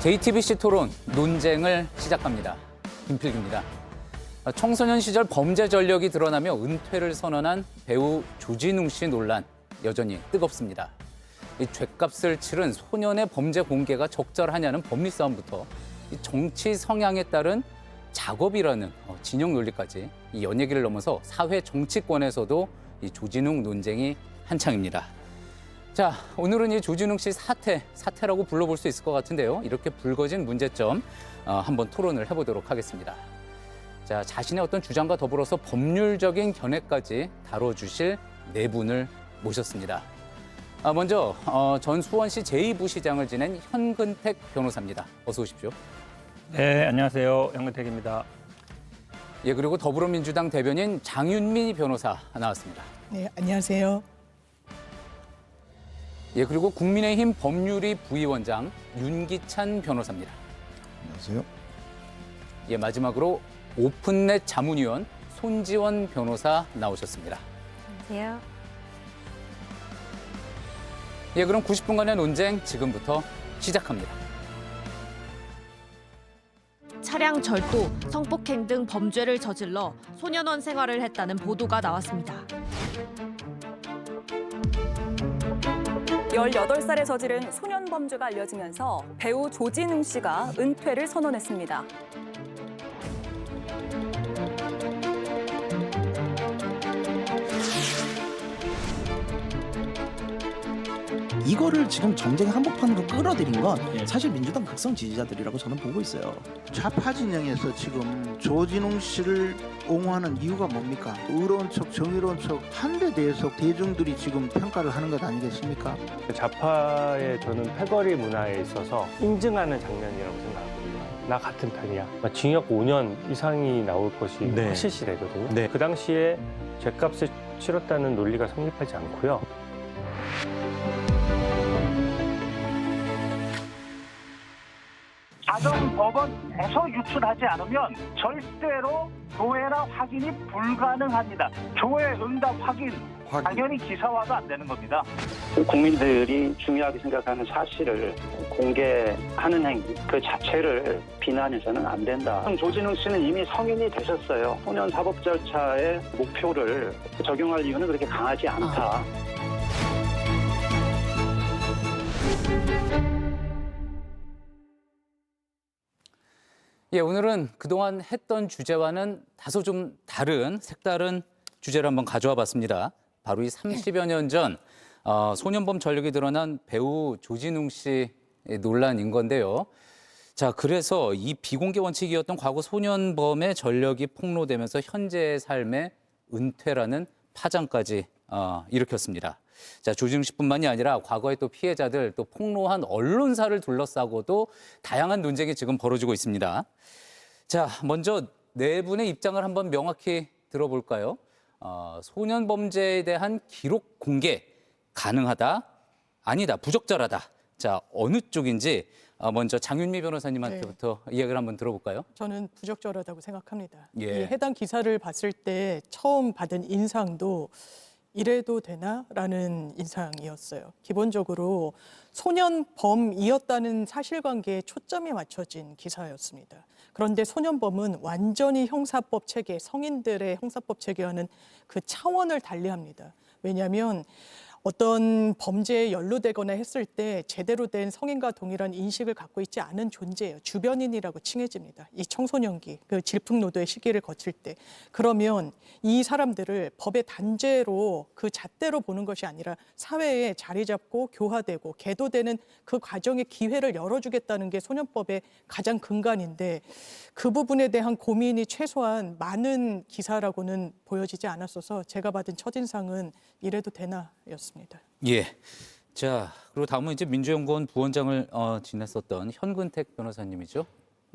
JTBC 토론 논쟁을 시작합니다. 김필기입니다. 청소년 시절 범죄 전력이 드러나며 은퇴를 선언한 배우 조진웅 씨 논란 여전히 뜨겁습니다. 이 죗값을 치른 소년의 범죄 공개가 적절하냐는 법리 싸움부터 이 정치 성향에 따른 작업이라는 진영 논리까지 이 연예계를 넘어서 사회 정치권에서도 이 조진웅 논쟁이 한창입니다. 자, 오늘은 이 조진웅 씨 사태라고 불러볼 수 있을 것 같은데요. 이렇게 불거진 문제점 한번 토론을 해보도록 하겠습니다. 자, 자신의 어떤 주장과 더불어서 법률적인 견해까지 다뤄주실 네 분을 모셨습니다. 먼저 전 수원시 제2부시장을 지낸 현근택 변호사입니다. 어서 오십시오. 네, 안녕하세요. 현근택입니다. 예, 그리고 더불어민주당 대변인 장윤미 변호사 나왔습니다. 네, 안녕하세요. 예, 그리고 국민의힘 법률위 부위원장 윤기찬 변호사입니다. 안녕하세요. 예, 마지막으로 오픈넷 자문위원 손지원 변호사 나오셨습니다. 안녕하세요. 예, 그럼 90분간의 논쟁 지금부터 시작합니다. 차량 절도, 성폭행 등 범죄를 저질러 소년원 생활을 했다는 보도가 나왔습니다. 18살에 저지른 소년 범죄가 알려지면서 배우 조진웅 씨가 은퇴를 선언했습니다. 이거를 지금 정쟁 한복판으로 끌어들인 건 사실 민주당 극성 지지자들이라고 저는 보고 있어요. 좌파 진영에서 지금 조진웅 씨를 옹호하는 이유가 뭡니까? 의로운 척, 정의로운 척 한 데 대해서 대중들이 지금 평가를 하는 것 아니겠습니까? 좌파의 저는 패거리 문화에 있어서 인증하는 장면이라고 생각하거든요. 나 같은 편이야. 징역 5년 이상이 나올 것이 확실시되거든요. 그 당시에 죗값을 치렀다는 논리가 성립하지 않고요. 가정법원에서 유출하지 않으면 절대로 조회나 확인이 불가능합니다. 조회 응답 확인 당연히 기사화가 안 되는 겁니다. 국민들이 중요하게 생각하는 사실을 공개하는 행위 그 자체를 비난해서는 안 된다. 조진웅 씨는 이미 성인이 되셨어요. 소년 사법 절차의 목표를 적용할 이유는 그렇게 강하지 않다. 예, 오늘은 그동안 했던 주제와는 다소 좀 다른 색다른 주제를 한번 가져와 봤습니다. 바로 이 30여 년 전 소년범 전력이 드러난 배우 조진웅 씨 논란인 건데요. 자, 그래서 이 비공개 원칙이었던 과거 소년범의 전력이 폭로되면서 현재의 삶의 은퇴라는 파장까지 일으켰습니다. 자, 조진웅 씨뿐만이 아니라 과거의 또 피해자들, 또 폭로한 언론사를 둘러싸고도 다양한 논쟁이 지금 벌어지고 있습니다. 자, 먼저 네 분의 입장을 한번 명확히 들어볼까요? 소년 범죄에 대한 기록 공개 가능하다, 아니다, 부적절하다. 자, 어느 쪽인지 먼저 장윤미 변호사님한테부터 이야기를 한번 들어볼까요? 저는 부적절하다고 생각합니다. 예. 이 해당 기사를 봤을 때 처음 받은 인상도 이래도 되나라는 인상이었어요. 기본적으로 소년범이었다는 사실관계에 초점이 맞춰진 기사였습니다. 그런데 소년범은 완전히 형사법 체계, 성인들의 형사법 체계와는 그 차원을 달리합니다. 왜냐하면 어떤 범죄에 연루되거나 했을 때 제대로 된 성인과 동일한 인식을 갖고 있지 않은 존재예요. 주변인이라고 칭해집니다. 이 청소년기, 그 질풍노도의 시기를 거칠 때. 그러면 이 사람들을 법의 단죄로 그 잣대로 보는 것이 아니라 사회에 자리 잡고 교화되고 계도되는 그 과정의 기회를 열어주겠다는 게 소년법의 가장 근간인데 그 부분에 대한 고민이 최소한 많은 기사라고는 보여지지 않았어서 제가 받은 첫인상은 이래도 되나였습니다. 예. 자, 그리고 다음은 이제 민주연구원 부원장을 지냈었던 현근택 변호사님이죠.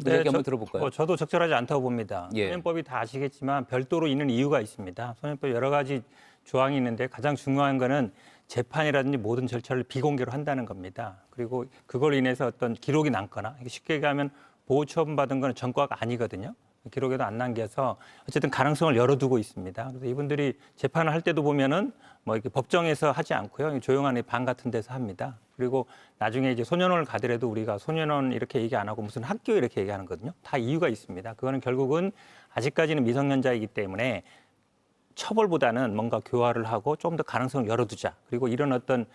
그 얘기 한번 들어볼까요? 저도 적절하지 않다고 봅니다. 예. 소년법이 다 아시겠지만 별도로 있는 이유가 있습니다. 소년법 여러 가지 조항이 있는데 가장 중요한 거는 재판이라든지 모든 절차를 비공개로 한다는 겁니다. 그리고 그걸 인해서 어떤 기록이 남거나 쉽게 얘기하면 보호 처분 받은 건 전과가 아니거든요. 기록에도 안 남겨서 어쨌든 가능성을 열어두고 있습니다. 그래서 이분들이 재판을 할 때도 보면은 뭐 이렇게 법정에서 하지 않고요. 조용한 방 같은 데서 합니다. 그리고 나중에 이제 소년원을 가더라도 우리가 소년원 이렇게 얘기 안 하고 무슨 학교 이렇게 얘기하는 거거든요. 다 이유가 있습니다. 그거는 결국은 아직까지는 미성년자이기 때문에 처벌보다는 뭔가 교화를 하고 좀 더 가능성을 열어두자. 그리고 이런 어떤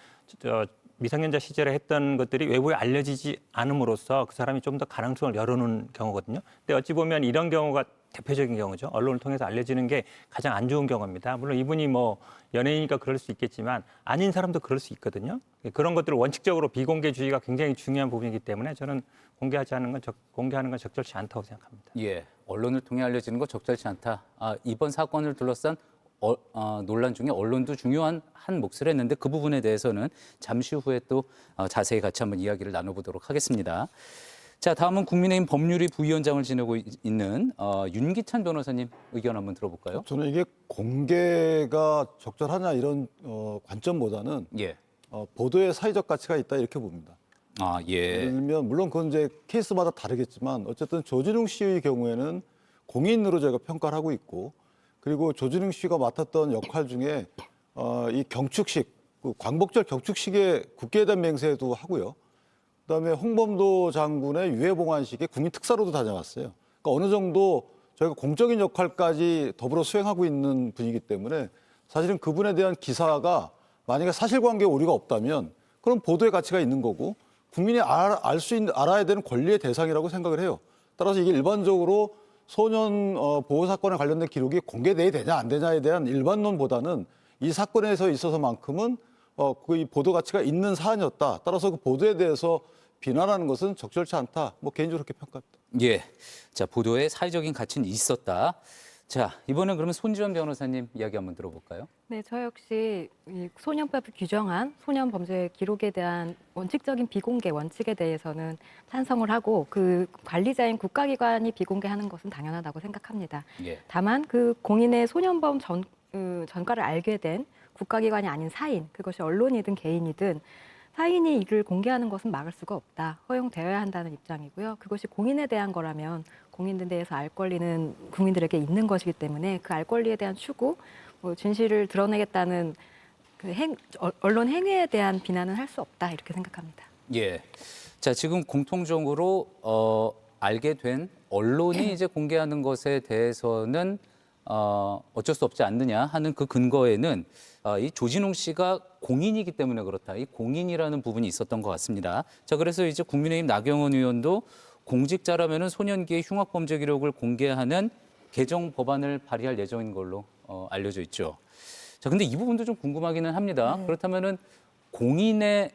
미성년자 시절에 했던 것들이 외부에 알려지지 않음으로써 그 사람이 좀 더 가능성을 열어놓는 경우거든요. 근데 어찌 보면 이런 경우가 대표적인 경우죠. 언론을 통해서 알려지는 게 가장 안 좋은 경우입니다. 물론 이분이 뭐 연예인이니까 그럴 수 있겠지만 아닌 사람도 그럴 수 있거든요. 그런 것들을 원칙적으로 비공개주의가 굉장히 중요한 부분이기 때문에 저는 공개하는 건 적절치 않다고 생각합니다. 예, 언론을 통해 알려지는 거 적절치 않다. 이번 사건을 둘러싼 논란 중에 언론도 중요한 한 몫을 했는데 그 부분에 대해서는 잠시 후에 또 자세히 같이 한번 이야기를 나눠보도록 하겠습니다. 자, 다음은 국민의힘 법률위 부위원장을 지내고 있는 윤기찬 변호사님 의견 한번 들어볼까요? 저는 이게 공개가 적절하냐 이런 관점보다는 예. 보도의 사회적 가치가 있다 이렇게 봅니다. 예. 예를 들면 물론 그건 이제 케이스마다 다르겠지만 어쨌든 조진웅 씨의 경우에는 공인으로 저희가 평가를 하고 있고 그리고 조진웅 씨가 맡았던 역할 중에 이 경축식, 그 광복절 경축식의 국회에 대한 맹세도 하고요. 그다음에 홍범도 장군의 유해봉환식의 국민 특사로도 다녀왔어요. 그러니까 어느 정도 저희가 공적인 역할까지 더불어 수행하고 있는 분이기 때문에 사실은 그분에 대한 기사가 만약에 사실관계에 오류가 없다면 그럼 보도의 가치가 있는 거고 국민이 알아야 되는 권리의 대상이라고 생각을 해요. 따라서 이게 일반적으로 소년 보호 사건에 관련된 기록이 공개돼야 되냐 안 되냐에 대한 일반론보다는 이 사건에서 있어서만큼은 그 보도 가치가 있는 사안이었다. 따라서 그 보도에 대해서 비난하는 것은 적절치 않다. 뭐 개인적으로 그렇게 평가합니다. 예. 자, 보도에 사회적인 가치는 있었다. 자, 이번엔 그러면 손지원 변호사님 이야기 한번 들어볼까요? 네, 저 역시 이 소년법을 규정한 소년 범죄 기록에 대한 원칙적인 비공개 원칙에 대해서는 찬성을 하고 그 관리자인 국가기관이 비공개하는 것은 당연하다고 생각합니다. 예. 다만 그 공인의 소년범 전과를 알게 된 국가기관이 아닌 사인, 그것이 언론이든 개인이든 사인이 이를 공개하는 것은 막을 수가 없다. 허용되어야 한다는 입장이고요. 그것이 공인에 대한 거라면 공인에 대해서 알 권리는 국민들에게 있는 것이기 때문에 그 알 권리에 대한 추구, 진실을 드러내겠다는 그 언론 행위에 대한 비난은 할 수 없다. 이렇게 생각합니다. 예. 자, 지금 공통적으로 알게 된 언론이 이제 공개하는 것에 대해서는 어쩔 수 없지 않느냐 하는 그 근거에는 이 조진웅 씨가 공인이기 때문에 그렇다. 이 공인이라는 부분이 있었던 것 같습니다. 자, 그래서 이제 국민의힘 나경원 의원도 공직자라면은 소년기의 흉악범죄 기록을 공개하는 개정 법안을 발의할 예정인 걸로 알려져 있죠. 자, 근데 이 부분도 좀 궁금하기는 합니다. 그렇다면은 공인의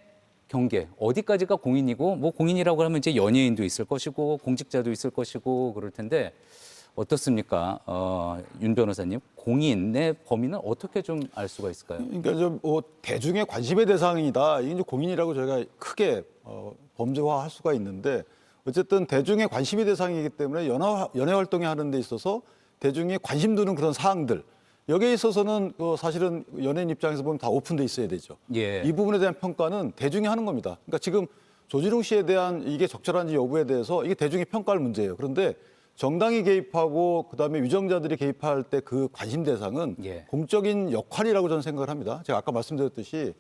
경계 어디까지가 공인이고 뭐 공인이라고 하면 이제 연예인도 있을 것이고 공직자도 있을 것이고 그럴 텐데. 어떻습니까, 윤 변호사님? 공인의 범위는 어떻게 좀 알 수가 있을까요? 그러니까 좀 대중의 관심의 대상이다. 이게 이제 공인이라고 저희가 크게 범죄화할 수가 있는데 어쨌든 대중의 관심의 대상이기 때문에 연예 활동에 하는 데 있어서 대중이 관심 두는 그런 사항들 여기에 있어서는 사실은 연예인 입장에서 보면 다 오픈돼 있어야 되죠. 예. 이 부분에 대한 평가는 대중이 하는 겁니다. 그러니까 지금 조진웅 씨에 대한 이게 적절한지 여부에 대해서 이게 대중이 평가할 문제예요. 그런데 정당이 개입하고 그다음에 위정자들이 개입할 때 그 관심 대상은 공적인 역할이라고 저는 생각을 합니다. 제가 아까 말씀드렸듯이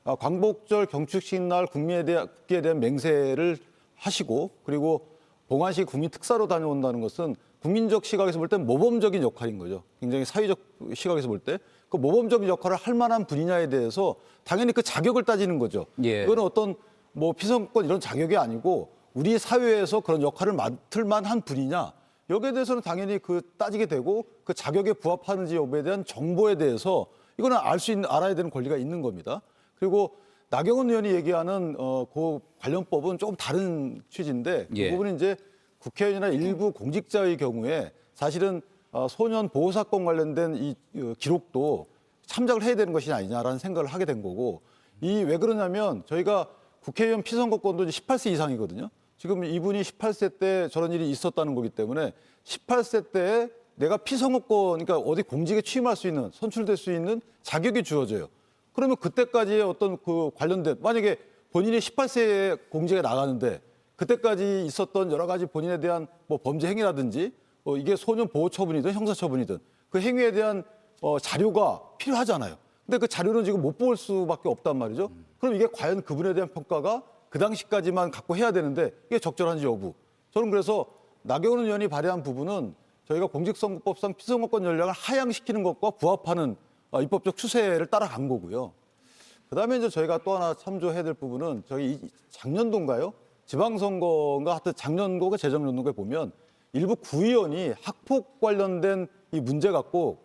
광복절 경축식 날 국민에 대한 맹세를 하시고 그리고 봉환식 국민 특사로 다녀온다는 것은 국민적 시각에서 볼 때 모범적인 역할인 거죠. 굉장히 사회적 시각에서 볼 때 그 모범적인 역할을 할 만한 분이냐에 대해서 당연히 그 자격을 따지는 거죠. 이거는 어떤 뭐 피선권 이런 자격이 아니고 우리 사회에서 그런 역할을 맡을 만한 분이냐 여기에 대해서는 당연히 따지게 되고 그 자격에 부합하는지 여부에 대한 정보에 대해서 이거는 알아야 되는 권리가 있는 겁니다. 그리고 나경원 의원이 얘기하는 그 관련법은 조금 다른 취지인데 그 부분은 이제 국회의원이나 일부 공직자의 경우에 사실은 소년 보호 사건 관련된 이 기록도 참작을 해야 되는 것이 아니냐라는 생각을 하게 된 거고 왜 그러냐면 저희가 국회의원 피선거권도 18세 이상이거든요. 지금 이분이 18세 때 저런 일이 있었다는 거기 때문에 18세 때에 내가 피선거권, 그러니까 어디 공직에 취임할 수 있는, 선출될 수 있는 자격이 주어져요. 그러면 그때까지의 어떤 그 관련된, 만약에 본인이 18세에 공직에 나가는데 그때까지 있었던 여러 가지 본인에 대한 뭐 범죄 행위라든지 이게 소년 보호 처분이든 형사 처분이든 그 행위에 대한 자료가 필요하잖아요. 근데 그 자료는 지금 못 볼 수밖에 없단 말이죠. 그럼 이게 과연 그분에 대한 평가가 그 당시까지만 갖고 해야 되는데 이게 적절한지 여부. 저는 그래서 나경원 의원이 발의한 부분은 저희가 공직선거법상 피선거권 연령을 하향시키는 것과 부합하는 입법적 추세를 따라간 거고요. 그다음에 이제 저희가 또 하나 참조해야 될 부분은 저희 작년도인가요? 지방선거인가 하여튼 작년도가 재정연도에 보면 일부 구의원이 학폭 관련된 이 문제 갖고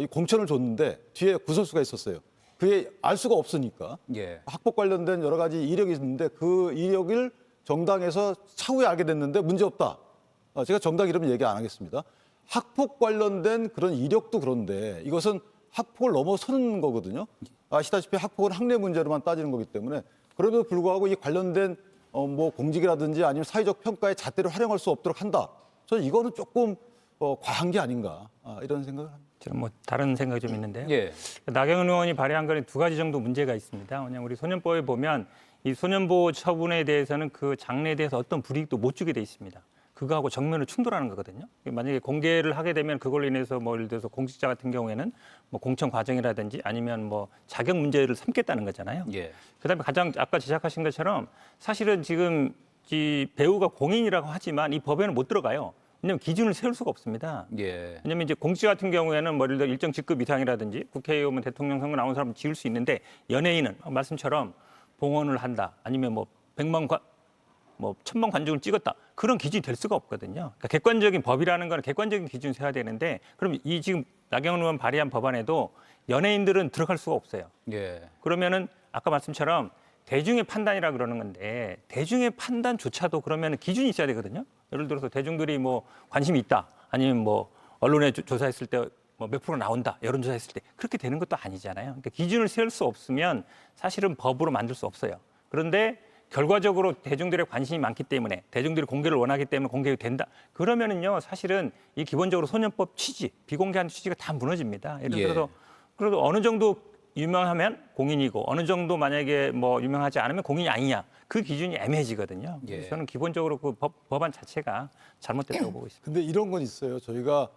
이 공천을 줬는데 뒤에 구설수가 있었어요. 그게 알 수가 없으니까. 예. 학폭 관련된 여러 가지 이력이 있는데 그 이력을 정당에서 차후에 알게 됐는데 문제없다. 제가 정당 이름 얘기 안 하겠습니다. 학폭 관련된 그런 이력도 그런데 이것은 학폭을 넘어서는 거거든요. 아시다시피 학폭은 학내 문제로만 따지는 거기 때문에 그럼에도 불구하고 이 관련된 뭐 공직이라든지 아니면 사회적 평가의 잣대를 활용할 수 없도록 한다. 저는 이거는 조금 과한 게 아닌가 이런 생각을 합니다. 저는 뭐 다른 생각이 좀 있는데요. 예. 나경원 의원이 발의한 거는 두 가지 정도 문제가 있습니다. 그냥 우리 소년법에 보면 이 소년보호 처분에 대해서는 그 장래에 대해서 어떤 불이익도 못 주게 돼 있습니다. 그거하고 정면으로 충돌하는 거거든요. 만약에 공개를 하게 되면 그걸로 인해서 뭐 예를 들어서 공직자 같은 경우에는 뭐 공천 과정이라든지 아니면 뭐 자격 문제를 삼겠다는 거잖아요. 예. 그다음에 가장 아까 지적하신 것처럼 사실은 지금 이 배우가 공인이라고 하지만 이 법에는 못 들어가요. 왜냐하면 기준을 세울 수가 없습니다. 예. 왜냐하면 이제 공직자 같은 경우에는 뭐 예를 들어 일정 직급 이상이라든지 국회의원, 대통령 선거 나온 사람은 지을 수 있는데 연예인은 말씀처럼 봉헌을 한다 아니면 뭐 100만 뭐 1000만 관중을 찍었다 그런 기준이 될 수가 없거든요. 그러니까 객관적인 법이라는 건 객관적인 기준을 세워야 되는데 그럼 이 지금 나경원 의원 발의한 법안에도 연예인들은 들어갈 수가 없어요. 예. 그러면은 아까 말씀처럼 대중의 판단이라 그러는 건데 대중의 판단조차도 그러면 기준이 있어야 되거든요. 예를 들어서 대중들이 뭐 관심이 있다 아니면 뭐 언론에 조사했을 때 뭐 몇 프로 나온다 여론조사했을 때 그렇게 되는 것도 아니잖아요. 그러니까 기준을 세울 수 없으면 사실은 법으로 만들 수 없어요. 그런데 결과적으로 대중들의 관심이 많기 때문에 대중들이 공개를 원하기 때문에 공개가 된다. 그러면은요 사실은 이 기본적으로 소년법 취지, 비공개한 취지가 다 무너집니다. 예를 들어서 그래도 어느 정도 유명하면 공인이고 어느 정도 만약에 뭐 유명하지 않으면 공인이 아니냐 그 기준이 애매해지거든요. 그래서 저는 기본적으로 그 법안 자체가 잘못됐다고 보고 있습니다. 근데 이런 건 있어요. 저희가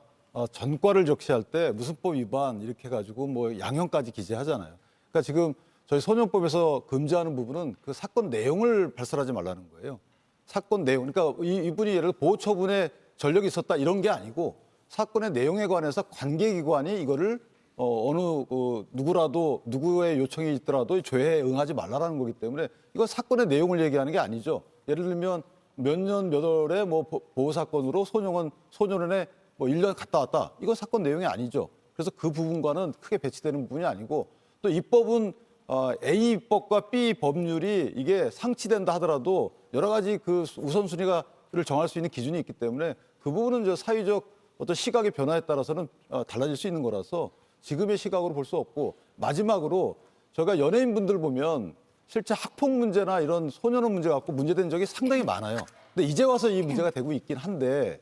전과를 적시할 때 무슨 법 위반 이렇게 해가지고 뭐 양형까지 기재하잖아요. 그러니까 지금 저희 소년법에서 금지하는 부분은 그 사건 내용을 발설하지 말라는 거예요. 사건 내용. 그러니까 이분이 예를 들어 보호 처분에 전력이 있었다 이런 게 아니고 사건의 내용에 관해서 관계기관이 이거를 어느 누구라도 누구의 요청이 있더라도 조회에 응하지 말라라는 거기 때문에 이건 사건의 내용을 얘기하는 게 아니죠. 예를 들면 몇 년 몇 월에 뭐 보호 사건으로 소년원에 뭐 1년 갔다 왔다. 이건 사건 내용이 아니죠. 그래서 그 부분과는 크게 배치되는 부분이 아니고 또 입법은 A 입법과 B 법률이 이게 상치된다 하더라도 여러 가지 그 우선순위를 정할 수 있는 기준이 있기 때문에 그 부분은 저 사회적 어떤 시각의 변화에 따라서는 달라질 수 있는 거라서 지금의 시각으로 볼 수 없고 마지막으로 저희가 연예인분들 보면 실제 학폭 문제나 이런 소년원 문제 갖고 문제된 적이 상당히 많아요. 근데 이제 와서 이 문제가 되고 있긴 한데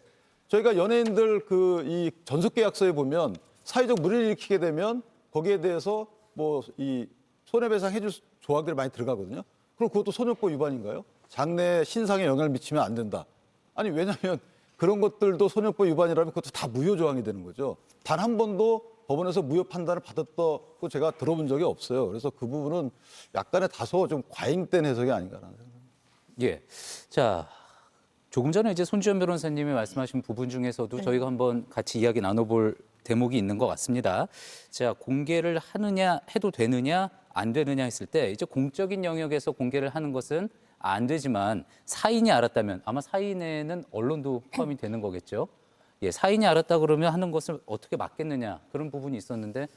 저희가 연예인들 이 전속계약서에 보면 사회적 물의를 일으키게 되면 거기에 대해서 뭐 이 손해배상 해줄 조항들이 많이 들어가거든요. 그럼 그것도 소년법 위반인가요? 장래 신상에 영향을 미치면 안 된다. 아니 왜냐하면 그런 것들도 소년법 위반이라면 그것도 다 무효 조항이 되는 거죠. 단 한 번도 법원에서 무효 판단을 받았다고 제가 들어본 적이 없어요. 그래서 그 부분은 약간의 다소 좀 과잉된 해석이 아닌가라는 생각입니다. 예. 자, 조금 전에 이제 손주현 변호사님이 말씀하신 부분 중에서도 저희가 한번 같이 이야기 나눠볼 대목이 있는 것 같습니다. 자, 공개를 하느냐, 해도 되느냐, 안 되느냐 했을 때 이제 공적인 영역에서 공개를 하는 것은 안 되지만 사인이 알았다면 아마 사인에는 언론도 포함이 되는 거겠죠. 예, 사인이 알았다 그러면 하는 것을 어떻게 막겠느냐 그런 부분이 있었는데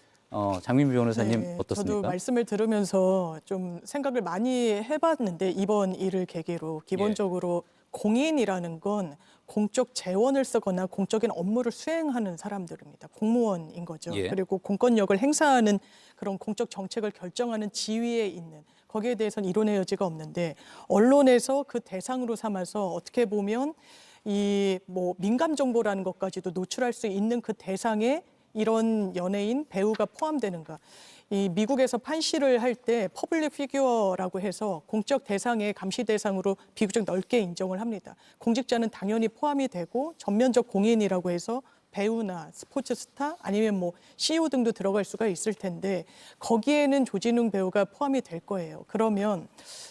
장민비 변호사님 어떻습니까? 저도 말씀을 들으면서 좀 생각을 많이 해봤는데 이번 일을 계기로 기본적으로 공인이라는 건 공적 재원을 쓰거나 공적인 업무를 수행하는 사람들입니다. 공무원인 거죠. 그리고 공권력을 행사하는 그런 공적 정책을 결정하는 지위에 있는 거기에 대해서는 이론의 여지가 없는데 언론에서 그 대상으로 삼아서 어떻게 보면 이 뭐 민감 정보라는 것까지도 노출할 수 있는 그 대상에 이런 연예인, 배우가 포함되는가? 이 미국에서 판시를 할 때 퍼블릭 피규어라고 해서 공적 대상의 감시 대상으로 비교적 넓게 인정을 합니다. 공직자는 당연히 포함이 되고 전면적 공인이라고 해서 배우나 스포츠 스타 아니면 뭐 CEO 등도 들어갈 수가 있을 텐데 거기에는 조진웅 배우가 포함이 될 거예요. 그러면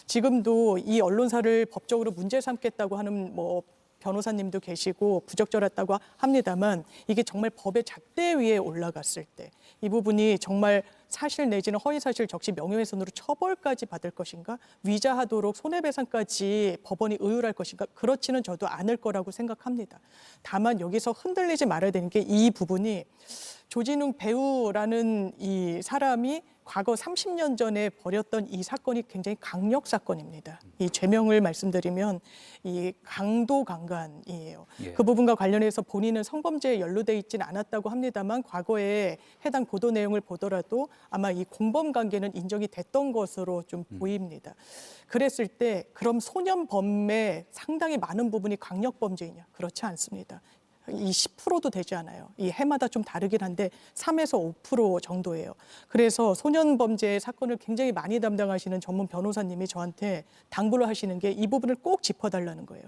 지금도 이 언론사를 법적으로 문제 삼겠다고 하는 뭐 변호사님도 계시고 부적절했다고 합니다만 이게 정말 법의 잣대 위에 올라갔을 때 이 부분이 정말 사실 내지는 허위사실 적시 명예훼손으로 처벌까지 받을 것인가, 위자하도록 손해배상까지 법원이 의율할 것인가, 그렇지는 저도 않을 거라고 생각합니다. 다만 여기서 흔들리지 말아야 되는 게 이 부분이 조진웅 배우라는 이 사람이 과거 30년 전에 벌였던 이 사건이 굉장히 강력 사건입니다. 이 죄명을 말씀드리면 이 강도 강간이에요. 예. 그 부분과 관련해서 본인은 성범죄에 연루돼 있지는 않았다고 합니다만 과거에 해당 보도 내용을 보더라도 아마 이 공범 관계는 인정이 됐던 것으로 좀 보입니다. 그랬을 때 그럼 소년범의 상당히 많은 부분이 강력범죄이냐? 그렇지 않습니다. 이 10%도 되지 않아요. 이 해마다 좀 다르긴 한데 3에서 5% 정도예요. 그래서 소년범죄 사건을 굉장히 많이 담당하시는 전문 변호사님이 저한테 당부를 하시는 게 이 부분을 꼭 짚어달라는 거예요.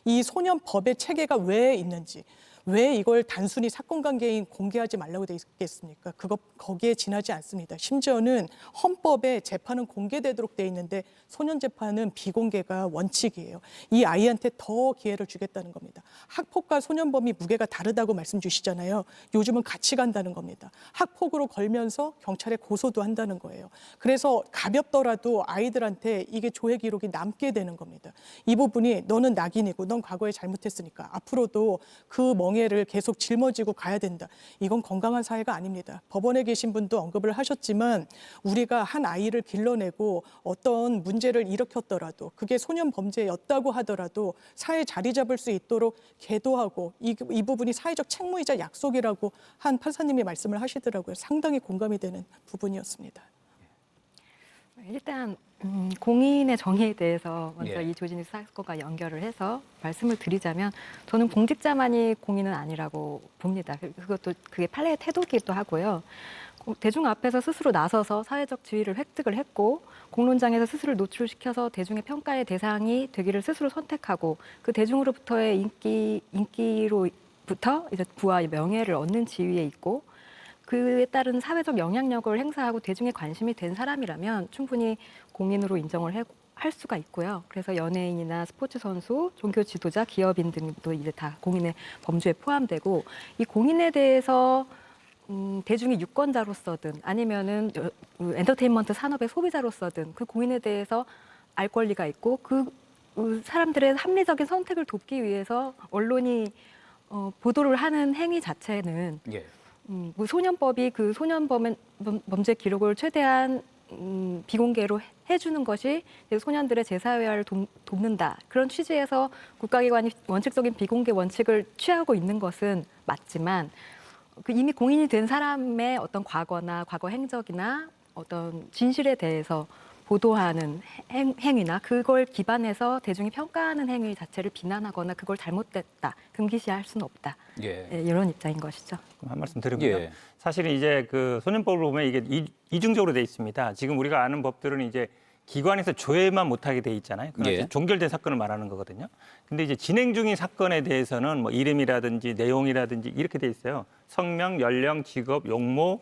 이 소년법의 체계가 왜 있는지, 왜 이걸 단순히 사건 관계인 공개하지 말라고 돼 있겠습니까? 거기에 지나지 않습니다. 심지어는 헌법에 재판은 공개되도록 돼 있는데 소년 재판은 비공개가 원칙이에요. 이 아이한테 더 기회를 주겠다는 겁니다. 학폭과 소년범이 무게가 다르다고 말씀 주시잖아요. 요즘은 같이 간다는 겁니다. 학폭으로 걸면서 경찰에 고소도 한다는 거예요. 그래서 가볍더라도 아이들한테 이게 조회 기록이 남게 되는 겁니다. 이 부분이 너는 낙인이고 넌 과거에 잘못했으니까 앞으로도 그 멍해를 계속 짊어지고 가야 된다. 이건 건강한 사회가 아닙니다. 법원에 계신 분도 언급을 하셨지만 우리가 한 아이를 길러내고 어떤 문제를 일으켰더라도 그게 소년 범죄였다고 하더라도 사회에 자리 잡을 수 있도록 계도하고 이 부분이 사회적 책무이자 약속이라고 한 판사님이 말씀을 하시더라고요. 상당히 공감이 되는 부분이었습니다. 일단 공인의 정의에 대해서 먼저 예. 이 조진웅 사건과 연결을 해서 말씀을 드리자면 저는 공직자만이 공인은 아니라고 봅니다. 그게 판례의 태도이기도 하고요. 대중 앞에서 스스로 나서서 사회적 지위를 획득을 했고 공론장에서 스스로 노출시켜서 대중의 평가의 대상이 되기를 스스로 선택하고 그 대중으로부터의 인기로부터 이제 부와 명예를 얻는 지위에 있고 그에 따른 사회적 영향력을 행사하고 대중의 관심이 된 사람이라면 충분히 공인으로 인정을 할 수가 있고요. 그래서 연예인이나 스포츠 선수, 종교 지도자, 기업인 등도 이제 다 공인의 범주에 포함되고 이 공인에 대해서 대중의 유권자로서든 아니면은 엔터테인먼트 산업의 소비자로서든 그 공인에 대해서 알 권리가 있고 그 사람들의 합리적인 선택을 돕기 위해서 언론이 보도를 하는 행위 자체는 예. 소년법이 그 소년범죄 기록을 최대한 비공개로 해주는 것이 소년들의 재사회화를 돕는다. 그런 취지에서 국가기관이 원칙적인 비공개 원칙을 취하고 있는 것은 맞지만 그 이미 공인이 된 사람의 어떤 과거나 과거 행적이나 어떤 진실에 대해서 보도하는 행위나 그걸 기반해서 대중이 평가하는 행위 자체를 비난하거나 그걸 잘못됐다, 금기시할 수는 없다. 예. 이런 입장인 것이죠. 한 말씀 드리고요. 예. 사실은 이제 그 소년법을 보면 이게 이중적으로 돼 있습니다. 지금 우리가 아는 법들은 이제 기관에서 조회만 못하게 돼 있잖아요. 그건 예. 종결된 사건을 말하는 거거든요. 근데 이제 진행 중인 사건에 대해서는 뭐 이름이라든지 내용이라든지 이렇게 돼 있어요. 성명, 연령, 직업, 용모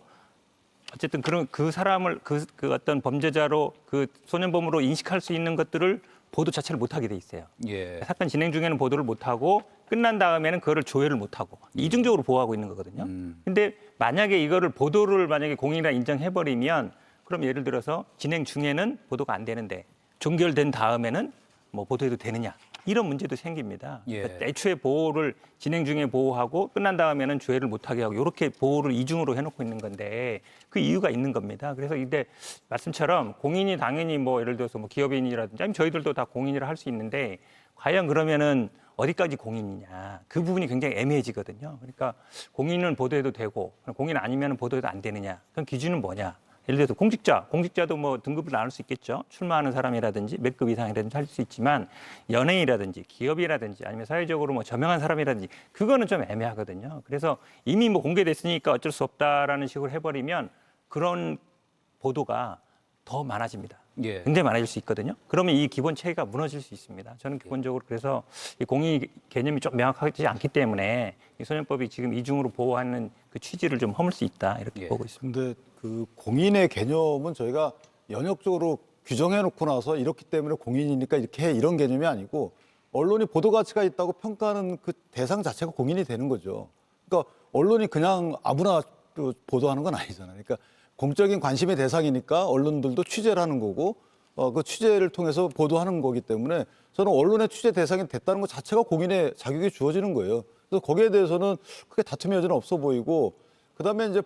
어쨌든 그런 그 사람을 그 어떤 범죄자로 그 소년범으로 인식할 수 있는 것들을 보도 자체를 못하게 돼 있어요. 예. 사건 진행 중에는 보도를 못하고 끝난 다음에는 그거를 조회를 못하고 이중적으로 보호하고 있는 거거든요. 근데 만약에 이거를 보도를 만약에 공인이라 인정해버리면 그럼 예를 들어서 진행 중에는 보도가 안 되는데 종결된 다음에는 뭐 보도해도 되느냐 이런 문제도 생깁니다. 예. 그러니까 애초에 보호를 진행 중에 보호하고 끝난 다음에는 조회를 못하게 하고 이렇게 보호를 이중으로 해놓고 있는 건데 그 이유가 있는 겁니다. 그래서 이때 말씀처럼 공인이 당연히 뭐 예를 들어서 뭐 기업인이라든지 아니면 저희들도 다 공인이라 할 수 있는데 과연 그러면은 어디까지 공인이냐 그 부분이 굉장히 애매해지거든요. 그러니까 공인은 보도해도 되고 공인 아니면 보도해도 안 되느냐 그럼 기준은 뭐냐 예를 들어서 공직자도 뭐 등급을 나눌 수 있겠죠. 출마하는 사람이라든지 몇 급 이상이라든지 할 수 있지만 연예인이라든지 기업이라든지 아니면 사회적으로 뭐 저명한 사람이라든지 그거는 좀 애매하거든요. 그래서 이미 뭐 공개됐으니까 어쩔 수 없다라는 식으로 해버리면 그런 보도가 더 많아집니다. 예. 굉장히 많아질 수 있거든요. 그러면 이 기본 체계가 무너질 수 있습니다. 저는 기본적으로 그래서 이 공익 개념이 좀 명확하지 않기 때문에 이 소년법이 지금 이중으로 보호하는 그 취지를 좀 허물 수 있다 이렇게 보고 있습니다. 근데 그 공인의 개념은 저희가 연역적으로 규정해 놓고 나서 이렇기 때문에 공인이니까 이렇게 해 이런 개념이 아니고 언론이 보도 가치가 있다고 평가하는 그 대상 자체가 공인이 되는 거죠. 그러니까 언론이 그냥 아무나 또 보도하는 건 아니잖아요. 그러니까 공적인 관심의 대상이니까 언론들도 취재를 하는 거고 그 취재를 통해서 보도하는 거기 때문에 저는 언론의 취재 대상이 됐다는 것 자체가 공인의 자격이 주어지는 거예요. 그래서 거기에 대해서는 크게 다툼의 여지는 없어 보이고 그다음에 이제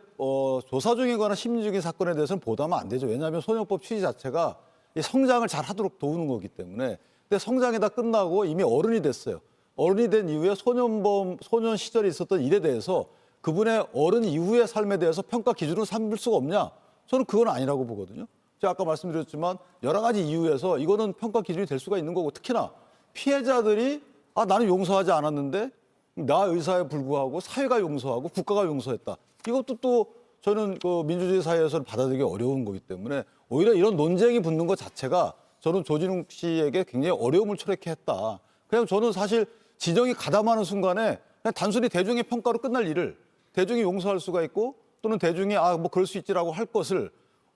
조사 중이거나 심리 중인 사건에 대해서는 보도하면 안 되죠. 왜냐하면 소년법 취지 자체가 이 성장을 잘 하도록 도우는 거기 때문에. 근데 성장이 다 끝나고 이미 어른이 됐어요. 어른이 된 이후에 소년 시절에 있었던 일에 대해서 그분의 어른 이후의 삶에 대해서 평가 기준으로 삼을 수가 없냐? 저는 그건 아니라고 보거든요. 제가 아까 말씀드렸지만 여러 가지 이유에서 이거는 평가 기준이 될 수가 있는 거고 특히나 피해자들이 나는 용서하지 않았는데 나 의사에 불구하고 사회가 용서하고 국가가 용서했다. 이것도 또 저는 그 민주주의 사회에서는 받아들이기 어려운 거기 때문에 오히려 이런 논쟁이 붙는 것 자체가 저는 조진웅 씨에게 굉장히 어려움을 초래케 했다. 그냥 저는 사실 진영이 가담하는 순간에 그냥 단순히 대중의 평가로 끝날 일을 대중이 용서할 수가 있고 또는 대중이 뭐 그럴 수 있지라고 할 것을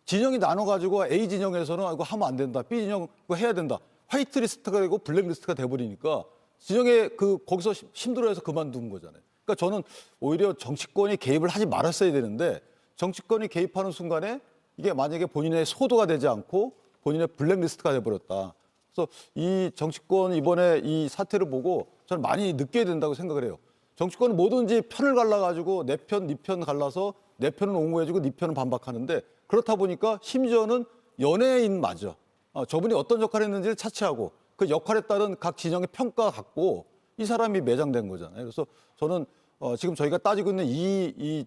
진영이 나눠가지고 A 진영에서는 이거 하면 안 된다. B 진영 이거 해야 된다. 화이트 리스트가 되고 블랙 리스트가 돼버리니까 진영에 거기서 힘들어해서 그만둔 거잖아요. 그러니까 저는 오히려 정치권이 개입을 하지 말았어야 되는데 정치권이 개입하는 순간에 이게 만약에 본인의 소도가 되지 않고 본인의 블랙 리스트가 돼버렸다. 그래서 이 정치권 이번에 이 사태를 보고 저는 많이 느껴야 된다고 생각을 해요. 정치권은 뭐든지 편을 갈라가지고 내 편, 네 편 갈라서 내 편은 옹호해주고 네 편은 반박하는데 그렇다 보니까 심지어는 연예인마저 저분이 어떤 역할을 했는지를 차치하고 그 역할에 따른 각 진영의 평가가 갖고 이 사람이 매장된 거잖아요. 그래서 저는 지금 저희가 따지고 있는 이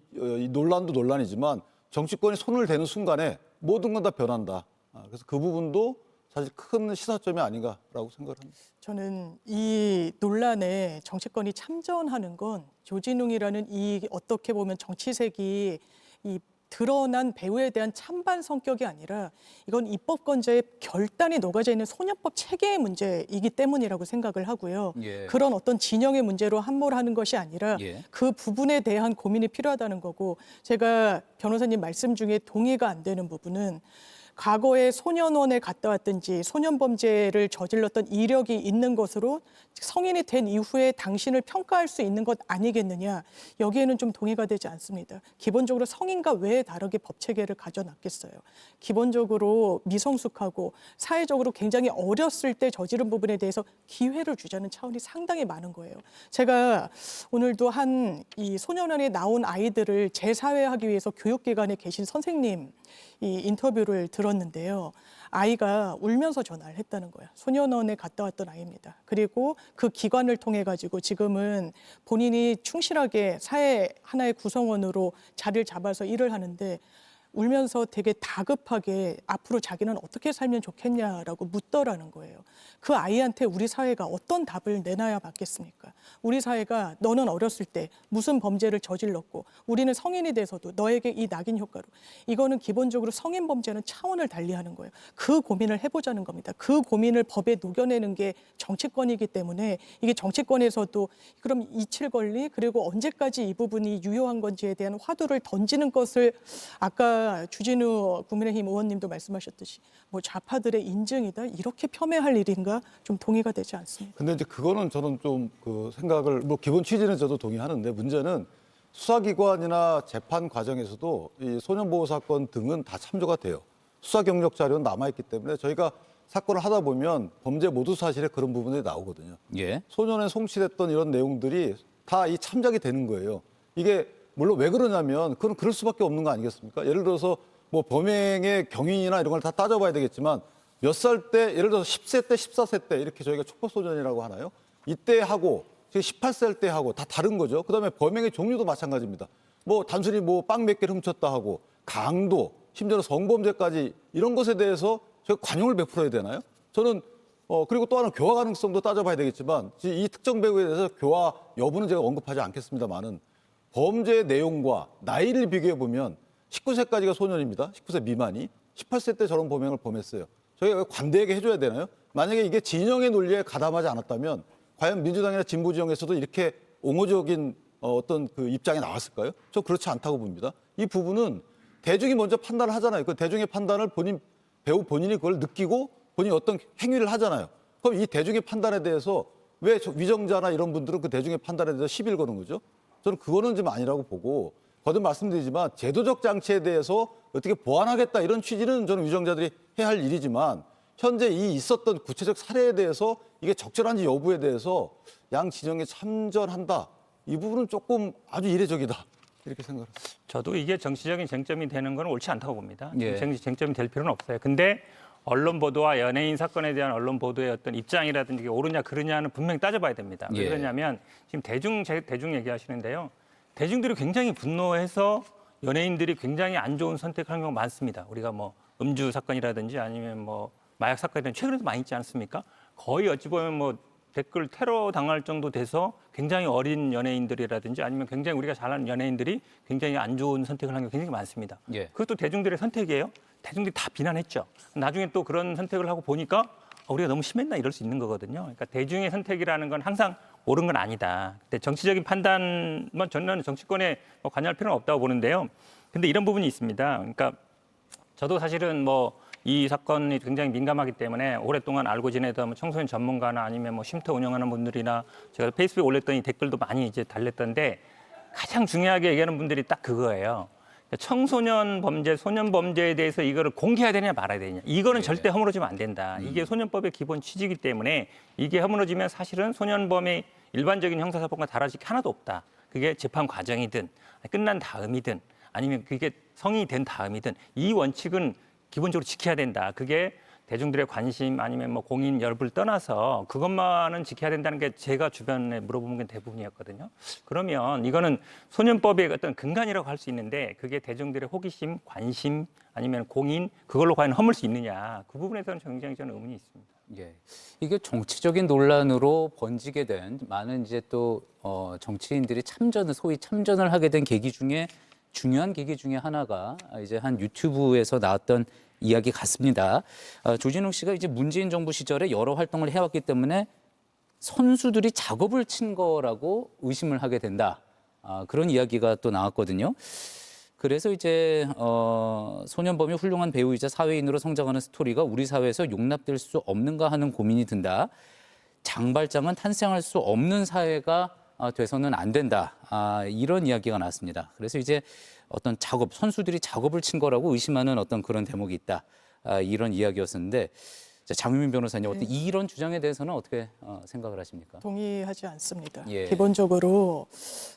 논란도 논란이지만 정치권이 손을 대는 순간에 모든 건 다 변한다. 그래서 그 부분도 사실 큰 시사점이 아닌가라고 생각을 합니다. 저는 이 논란에 정치권이 참전하는 건 조진웅이라는 이 어떻게 보면 정치색이 이 드러난 배우에 대한 찬반 성격이 아니라 이건 입법권자의 결단이 녹아져 있는 소년법 체계의 문제이기 때문이라고 생각을 하고요. 예. 그런 어떤 진영의 문제로 함몰하는 것이 아니라 예. 그 부분에 대한 고민이 필요하다는 거고 제가 변호사님 말씀 중에 동의가 안 되는 부분은 과거에 소년원에 갔다 왔든지 소년범죄를 저질렀던 이력이 있는 것으로 성인이 된 이후에 당신을 평가할 수 있는 것 아니겠느냐. 여기에는 좀 동의가 되지 않습니다. 기본적으로 성인과 왜 다르게 법체계를 가져놨겠어요. 기본적으로 미성숙하고 사회적으로 굉장히 어렸을 때 저지른 부분에 대해서 기회를 주자는 차원이 상당히 많은 거예요. 제가 오늘도 한 이 소년원에 나온 아이들을 재사회하기 위해서 교육기관에 계신 선생님 이 인터뷰를 들었는데요. 아이가 울면서 전화를 했다는 거예요. 소년원에 갔다 왔던 아이입니다. 그리고 그 기관을 통해 가지고 지금은 본인이 충실하게 사회 하나의 구성원으로 자리를 잡아서 일을 하는데 울면서 되게 다급하게 앞으로 자기는 어떻게 살면 좋겠냐라고 묻더라는 거예요. 그 아이한테 우리 사회가 어떤 답을 내놔야 맞겠습니까? 우리 사회가 너는 어렸을 때 무슨 범죄를 저질렀고 우리는 성인이 돼서도 너에게 이 낙인 효과로 이거는 기본적으로 성인 범죄는 차원을 달리하는 거예요. 그 고민을 해보자는 겁니다. 그 고민을 법에 녹여내는 게 정치권이기 때문에 이게 정치권에서도 그럼 이칠 권리 그리고 언제까지 이 부분이 유효한 건지에 대한 화두를 던지는 것을 아까 주진우 국민의힘 의원님도 말씀하셨듯이 뭐 좌파들의 인증이다 이렇게 폄훼할 일인가 좀 동의가 되지 않습니다. 근데 이제 그거는 저는 좀 그 생각을 뭐 기본 취지는 저도 동의하는데 문제는 수사기관이나 재판 과정에서도 이 소년보호 사건 등은 다 참조가 돼요. 수사 경력 자료는 남아있기 때문에 저희가 사건을 하다 보면 범죄 모두 사실에 그런 부분들이 나오거든요. 예. 소년에 송치됐던 이런 내용들이 다 이 참작이 되는 거예요. 이게 물론 왜 그러냐면 그건 그럴 수밖에 없는 거 아니겠습니까? 예를 들어서 뭐 범행의 경위나 이런 걸 다 따져봐야 되겠지만 몇 살 때 예를 들어서 10세 때 14세 때 이렇게 저희가 촉법소년이라고 하나요? 이때 하고 지금 18세 때 하고 다 다른 거죠. 그다음에 범행의 종류도 마찬가지입니다. 뭐 단순히 뭐 빵 몇 개를 훔쳤다 하고 강도 심지어는 성범죄까지 이런 것에 대해서 저희가 관용을 베풀어야 되나요? 저는 그리고 또 하나 교화 가능성도 따져봐야 되겠지만 이 특정 배우에 대해서 교화 여부는 제가 언급하지 않겠습니다만은 범죄 내용과 나이를 비교해 보면 19세까지가 소년입니다. 19세 미만이 18세 때 저런 범행을 범했어요. 저희가 관대하게 해줘야 되나요? 만약에 이게 진영의 논리에 가담하지 않았다면 과연 민주당이나 진보 지형에서도 이렇게 옹호적인 어떤 그 입장이 나왔을까요? 저 그렇지 않다고 봅니다. 이 부분은 대중이 먼저 판단을 하잖아요. 그 대중의 판단을 배우 본인이 그걸 느끼고 본인이 어떤 행위를 하잖아요. 그럼 이 대중의 판단에 대해서 왜 위정자나 이런 분들은 그 대중의 판단에 대해서 시비를 거는 거죠? 저는 그거는 좀 아니라고 보고 거듭 말씀드리지만 제도적 장치에 대해서 어떻게 보완하겠다 이런 취지는 저는 위정자들이 해야 할 일이지만 현재 이 있었던 구체적 사례에 대해서 이게 적절한지 여부에 대해서 양 진영에 참전한다. 이 부분은 조금 아주 이례적이다. 이렇게 생각합니다. 저도 이게 정치적인 쟁점이 되는 건 옳지 않다고 봅니다. 예. 쟁점이 될 필요는 없어요. 근데 언론 보도와 연예인 사건에 대한 언론 보도의 어떤 입장이라든지 이게 옳으냐 그르냐는 분명히 따져봐야 됩니다. 왜 예. 그러냐면 지금 대중 얘기하시는데요. 대중들이 굉장히 분노해서 연예인들이 굉장히 안 좋은 선택하는 경우가 많습니다. 우리가 뭐 음주 사건이라든지 아니면 뭐 마약 사건이라든지 최근에도 많이 있지 않습니까? 거의 어찌 보면 뭐 댓글 테러 당할 정도 돼서 굉장히 어린 연예인들이라든지 아니면 굉장히 우리가 잘 아는 연예인들이 굉장히 안 좋은 선택을 하는 게 굉장히 많습니다. 예. 그것도 대중들의 선택이에요. 대중들이 다 비난했죠. 나중에 또 그런 선택을 하고 보니까 우리가 너무 심했나 이럴 수 있는 거거든요. 그러니까 대중의 선택이라는 건 항상 옳은 건 아니다. 근데 정치적인 판단만 저는 정치권에 관여할 필요는 없다고 보는데요. 근데 이런 부분이 있습니다. 그러니까 저도 사실은 뭐 이 사건이 굉장히 민감하기 때문에 오랫동안 알고 지내던 청소년 전문가나 아니면 뭐 쉼터 운영하는 분들이나 제가 페이스북에 올렸더니 댓글도 많이 이제 달렸던데 가장 중요하게 얘기하는 분들이 딱 그거예요. 청소년 범죄, 소년 범죄에 대해서 이거를 공개해야 되냐 말아야 되냐. 이거는 절대 허물어지면 안 된다. 이게 소년법의 기본 취지이기 때문에 이게 허물어지면 사실은 소년범의 일반적인 형사사법과 달라질 게 하나도 없다. 그게 재판 과정이든 끝난 다음이든 아니면 그게 성인이 된 다음이든 이 원칙은 기본적으로 지켜야 된다. 그게 대중들의 관심 아니면 뭐 공인 여부를 떠나서 그것만은 지켜야 된다는 게 제가 주변에 물어보는 게 대부분이었거든요. 그러면 이거는 소년법의 어떤 근간이라고 할 수 있는데 그게 대중들의 호기심, 관심 아니면 공인 그걸로 과연 허물 수 있느냐. 그 부분에서는 굉장히 저는 의문이 있습니다. 예. 이게 정치적인 논란으로 번지게 된 많은 이제 또 정치인들이 소위 참전을 하게 된 계기 중에 중요한 계기 중에 하나가 이제 한 유튜브에서 나왔던 이야기 같습니다. 조진웅 씨가 이제 문재인 정부 시절에 여러 활동을 해왔기 때문에 선수들이 작업을 친 거라고 의심을 하게 된다. 그런 이야기가 또 나왔거든요. 그래서 이제 소년범이 훌륭한 배우이자 사회인으로 성장하는 스토리가 우리 사회에서 용납될 수 없는가 하는 고민이 든다. 장발장은 탄생할 수 없는 사회가 돼서는 안 된다. 이런 이야기가 나왔습니다. 그래서 이제 어떤 선수들이 작업을 친 거라고 의심하는 어떤 그런 대목이 있다. 이런 이야기였었는데 장유민 변호사님 어떤 이런 주장에 대해서는 어떻게 생각을 하십니까? 동의하지 않습니다. 예. 기본적으로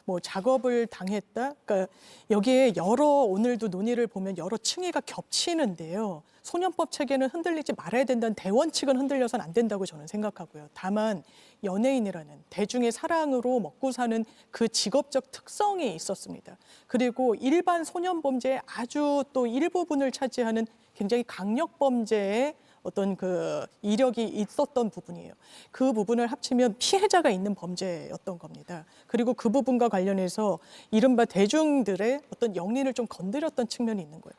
뭐 작업을 당했다. 그러니까 여기에 오늘도 논의를 보면 여러 층위가 겹치는데요. 소년법 체계는 흔들리지 말아야 된다는 대원칙은 흔들려서는 안 된다고 저는 생각하고요. 다만 연예인이라는 대중의 사랑으로 먹고 사는 그 직업적 특성이 있었습니다. 그리고 일반 소년범죄의 아주 또 일부분을 차지하는 굉장히 강력범죄의 어떤 그 이력이 있었던 부분이에요. 그 부분을 합치면 피해자가 있는 범죄였던 겁니다. 그리고 그 부분과 관련해서 이른바 대중들의 어떤 영린을 좀 건드렸던 측면이 있는 거예요.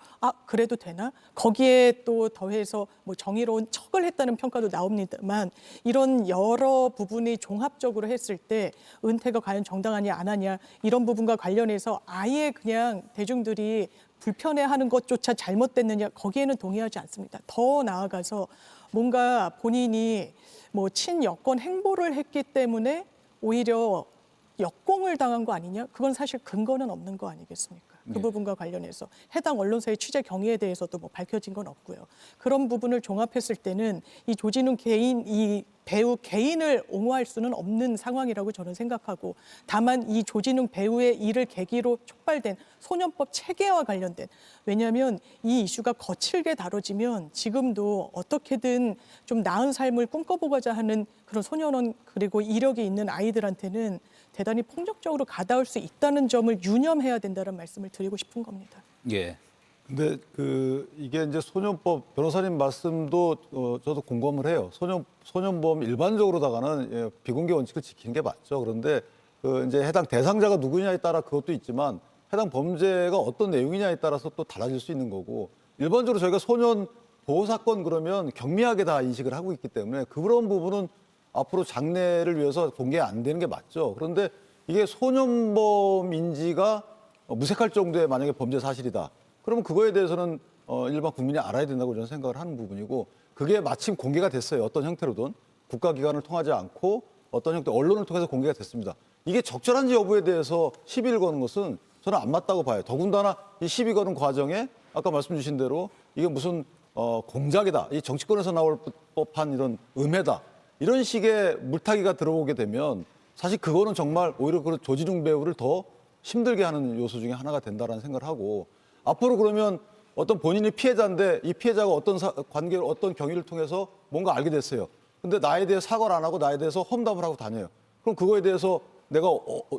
그래도 되나? 거기에 또 더해서 뭐 정의로운 척을 했다는 평가도 나옵니다만 이런 여러 부분이 종합적으로 했을 때 은퇴가 과연 정당하냐 안 하냐 이런 부분과 관련해서 아예 그냥 대중들이 불편해하는 것조차 잘못됐느냐 거기에는 동의하지 않습니다. 더 나아가서 뭔가 본인이 뭐 친여권 행보를 했기 때문에 오히려 역공을 당한 거 아니냐? 그건 사실 근거는 없는 거 아니겠습니까? 그 부분과 관련해서 해당 언론사의 취재 경위에 대해서도 뭐 밝혀진 건 없고요. 그런 부분을 종합했을 때는 이 조진웅 이 배우 개인을 옹호할 수는 없는 상황이라고 저는 생각하고 다만 이 조진웅 배우의 일을 계기로 촉발된 소년법 체계와 관련된 왜냐하면 이 이슈가 거칠게 다뤄지면 지금도 어떻게든 좀 나은 삶을 꿈꿔보고자 하는 그런 소년원 그리고 이력이 있는 아이들한테는 대단히 폭력적으로 가다울 수 있다는 점을 유념해야 된다는 말씀을 드리고 싶은 겁니다. 예. 근데 이게 이제 소년법 변호사님 말씀도 저도 공감을 해요. 소년범 일반적으로다가는 비공개 원칙을 지키는 게 맞죠. 그런데 이제 해당 대상자가 누구냐에 따라 그것도 있지만 해당 범죄가 어떤 내용이냐에 따라서 또 달라질 수 있는 거고 일반적으로 저희가 소년 보호 사건 그러면 경미하게 다 인식을 하고 있기 때문에 그런 부분은 앞으로 장래를 위해서 공개 안 되는 게 맞죠. 그런데 이게 소년범인지가 무색할 정도의 만약에 범죄 사실이다. 그러면 그거에 대해서는 일반 국민이 알아야 된다고 저는 생각을 하는 부분이고 그게 마침 공개가 됐어요. 어떤 형태로든 국가기관을 통하지 않고 어떤 형태 언론을 통해서 공개가 됐습니다. 이게 적절한지 여부에 대해서 시비를 거는 것은 저는 안 맞다고 봐요. 더군다나 이 시비 거는 과정에 아까 말씀 주신 대로 이게 무슨 공작이다. 이 정치권에서 나올 법한 이런 음해다. 이런 식의 물타기가 들어오게 되면 사실 그거는 정말 오히려 그 조진웅 배우를 더 힘들게 하는 요소 중에 하나가 된다라는 생각을 하고 앞으로 그러면 어떤 본인이 피해자인데 이 피해자가 어떤 관계를 어떤 경위를 통해서 뭔가 알게 됐어요. 근데 나에 대해 사과를 안 하고 나에 대해서 험담을 하고 다녀요. 그럼 그거에 대해서 내가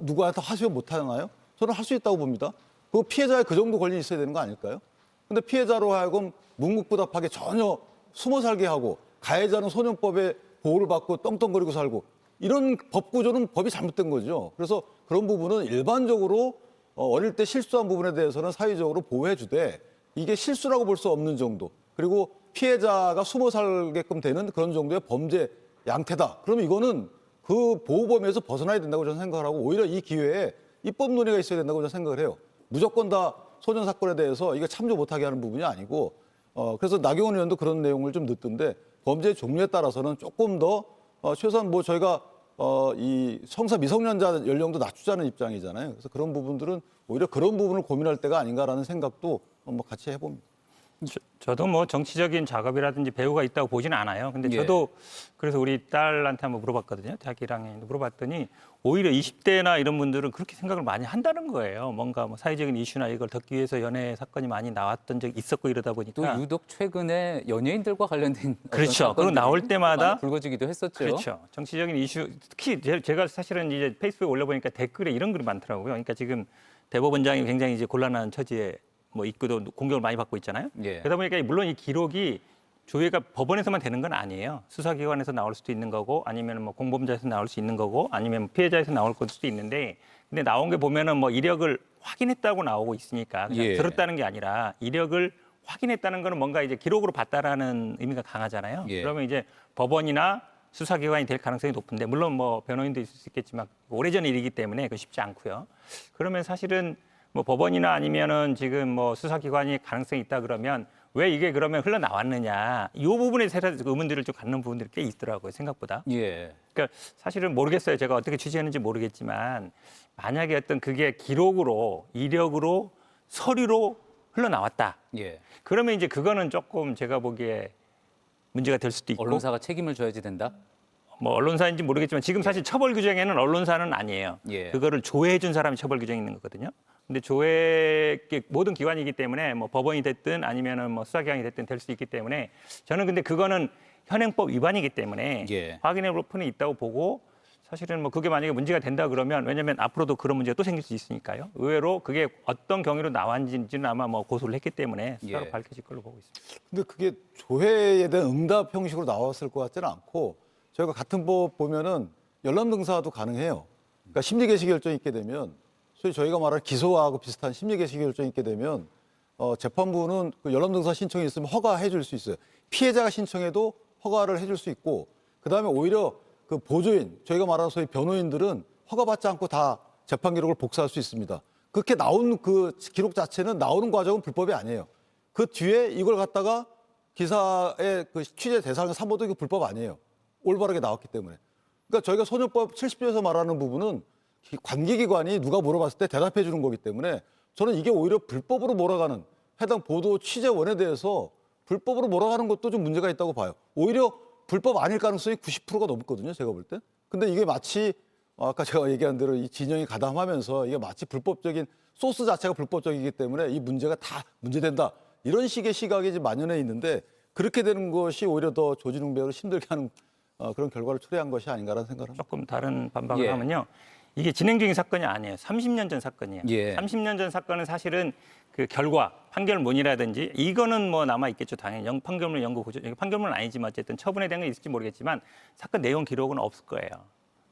누구한테 하소연 못 하나요? 저는 할 수 있다고 봅니다. 그 피해자의 그 정도 권리는 있어야 되는 거 아닐까요? 근데 피해자로 하여금 묵묵부답하게 전혀 숨어 살게 하고 가해자는 소년법에 보호를 받고 떵떵거리고 살고 이런 법 구조는 법이 잘못된 거죠. 그래서 그런 부분은 일반적으로 어릴 때 실수한 부분에 대해서는 사회적으로 보호해 주되 이게 실수라고 볼 수 없는 정도 그리고 피해자가 숨어 살게끔 되는 그런 정도의 범죄 양태다. 그러면 이거는 그 보호 범위에서 벗어나야 된다고 저는 생각을 하고 오히려 이 기회에 입법 논의가 있어야 된다고 저는 생각을 해요. 무조건 다 소년 사건에 대해서 이거 참조 못하게 하는 부분이 아니고 그래서 나경원 의원도 그런 내용을 좀 넣던데 범죄 종류에 따라서는 조금 더 최소한 뭐 저희가 이 성사 미성년자 연령도 낮추자는 입장이잖아요. 그래서 그런 부분들은 오히려 그런 부분을 고민할 때가 아닌가라는 생각도 뭐 같이 해봅니다. 저도 뭐 정치적인 작업이라든지 배우가 있다고 보지는 않아요. 근데 저도 그래서 우리 딸한테 한번 물어봤거든요. 대학 1학년인데 물어봤더니 오히려 20대나 이런 분들은 그렇게 생각을 많이 한다는 거예요. 뭔가 뭐 사회적인 이슈나 이걸 덮기 위해서 연애 사건이 많이 나왔던 적이 있었고 이러다 보니까 또 유독 최근에 연예인들과 관련된 그렇죠. 그리고 나올 때마다 불거지기도 했었죠. 그렇죠. 정치적인 이슈 특히 제가 사실은 이제 페이스북에 올려보니까 댓글에 이런 글이 많더라고요. 그러니까 지금 대법원장이 굉장히 이제 곤란한 처지에 뭐 있고도 공격을 많이 받고 있잖아요. 그러다 보니까 물론 이 기록이 조회가 법원에서만 되는 건 아니에요. 수사기관에서 나올 수도 있는 거고 아니면 뭐 공범자에서 나올 수 있는 거고 아니면 피해자에서 나올 수도 있는데 근데 나온 게 보면은 뭐 이력을 확인했다고 나오고 있으니까 그냥 들었다는 게 아니라 이력을 확인했다는 거는 뭔가 이제 기록으로 봤다라는 의미가 강하잖아요. 그러면 이제 법원이나 수사기관이 될 가능성이 높은데 물론 뭐 변호인도 있을 수 있겠지만 오래전 일이기 때문에 그거 쉽지 않고요. 그러면 사실은 뭐 법원이나 아니면은 지금 뭐 수사기관이 가능성이 있다 그러면 왜 이게 그러면 흘러나왔느냐 이 부분에 대해서 의문들을 좀 갖는 부분들이 꽤 있더라고요 생각보다. 그러니까 사실은 모르겠어요. 제가 어떻게 취재했는지 모르겠지만 만약에 어떤 그게 기록으로 이력으로 서류로 흘러나왔다. 그러면 이제 그거는 조금 제가 보기에 문제가 될 수도 있고 언론사가 책임을 져야지 된다. 뭐 언론사인지 모르겠지만 지금 사실 처벌 규정에는 언론사는 아니에요. 그거를 조회해 준 사람이 처벌 규정이 있는 거거든요. 근데 조회 모든 기관이기 때문에 뭐 법원이 됐든 아니면은 뭐 수사기관이 됐든 될 수 있기 때문에 저는 근데 그거는 현행법 위반이기 때문에 확인해 볼 필요는 있다고 보고 사실은 뭐 그게 만약에 문제가 된다 그러면 왜냐하면 앞으로도 그런 문제가 또 생길 수 있으니까요. 의외로 그게 어떤 경위로 나왔는지는 아마 뭐 고소를 했기 때문에 수사로 밝혀질 걸로 보고 있습니다. 근데 그게 조회에 대한 응답 형식으로 나왔을 것 같지는 않고 저희가 같은 법 보면은 열람 등사도 가능해요. 그러니까 심리 개시 결정이 있게 되면 소위 저희가 말하는 기소하고 비슷한 심리 개시 결정이 있게 되면 재판부는 그 열람 등사 신청이 있으면 허가해 줄 수 있어요. 피해자가 신청해도 허가를 해줄 수 있고 그다음에 오히려 그 보조인 저희가 말하는 소위 변호인들은 허가받지 않고 다 재판 기록을 복사할 수 있습니다. 그렇게 나온 그 기록 자체는 나오는 과정은 불법이 아니에요. 그 뒤에 이걸 갖다가 기사의 그 취재 대상을 삼어도 이게 불법 아니에요. 올바르게 나왔기 때문에. 그러니까 저희가 소년법 70조에서 말하는 부분은 관계기관이 누가 물어봤을 때 대답해 주는 거기 때문에 저는 이게 오히려 불법으로 몰아가는 해당 보도 취재원에 대해서 불법으로 몰아가는 것도 좀 문제가 있다고 봐요. 오히려 불법 아닐 가능성이 90%가 넘거든요. 제가 볼 때. 근데 이게 마치 아까 제가 얘기한 대로 이 진영이 가담하면서 이게 마치 불법적인 소스 자체가 불법적이기 때문에 이 문제가 다 문제된다. 이런 식의 시각이 지금 만연해 있는데 그렇게 되는 것이 오히려 더 조진웅 배우를 힘들게 하는 그런 결과를 초래한 것이 아닌가라는 생각을 합니다. 조금 다른 반박을 하면요. 이게 진행 중인 사건이 아니에요. 30년 전 사건이에요. 30년 전 사건은 사실은 그 결과 판결문이라든지 이거는 뭐 남아 있겠죠. 당연히 판결문 연구 고조 판결문은 아니지만 어쨌든 처분에 대한 게 있을지 모르겠지만 사건 내용 기록은 없을 거예요.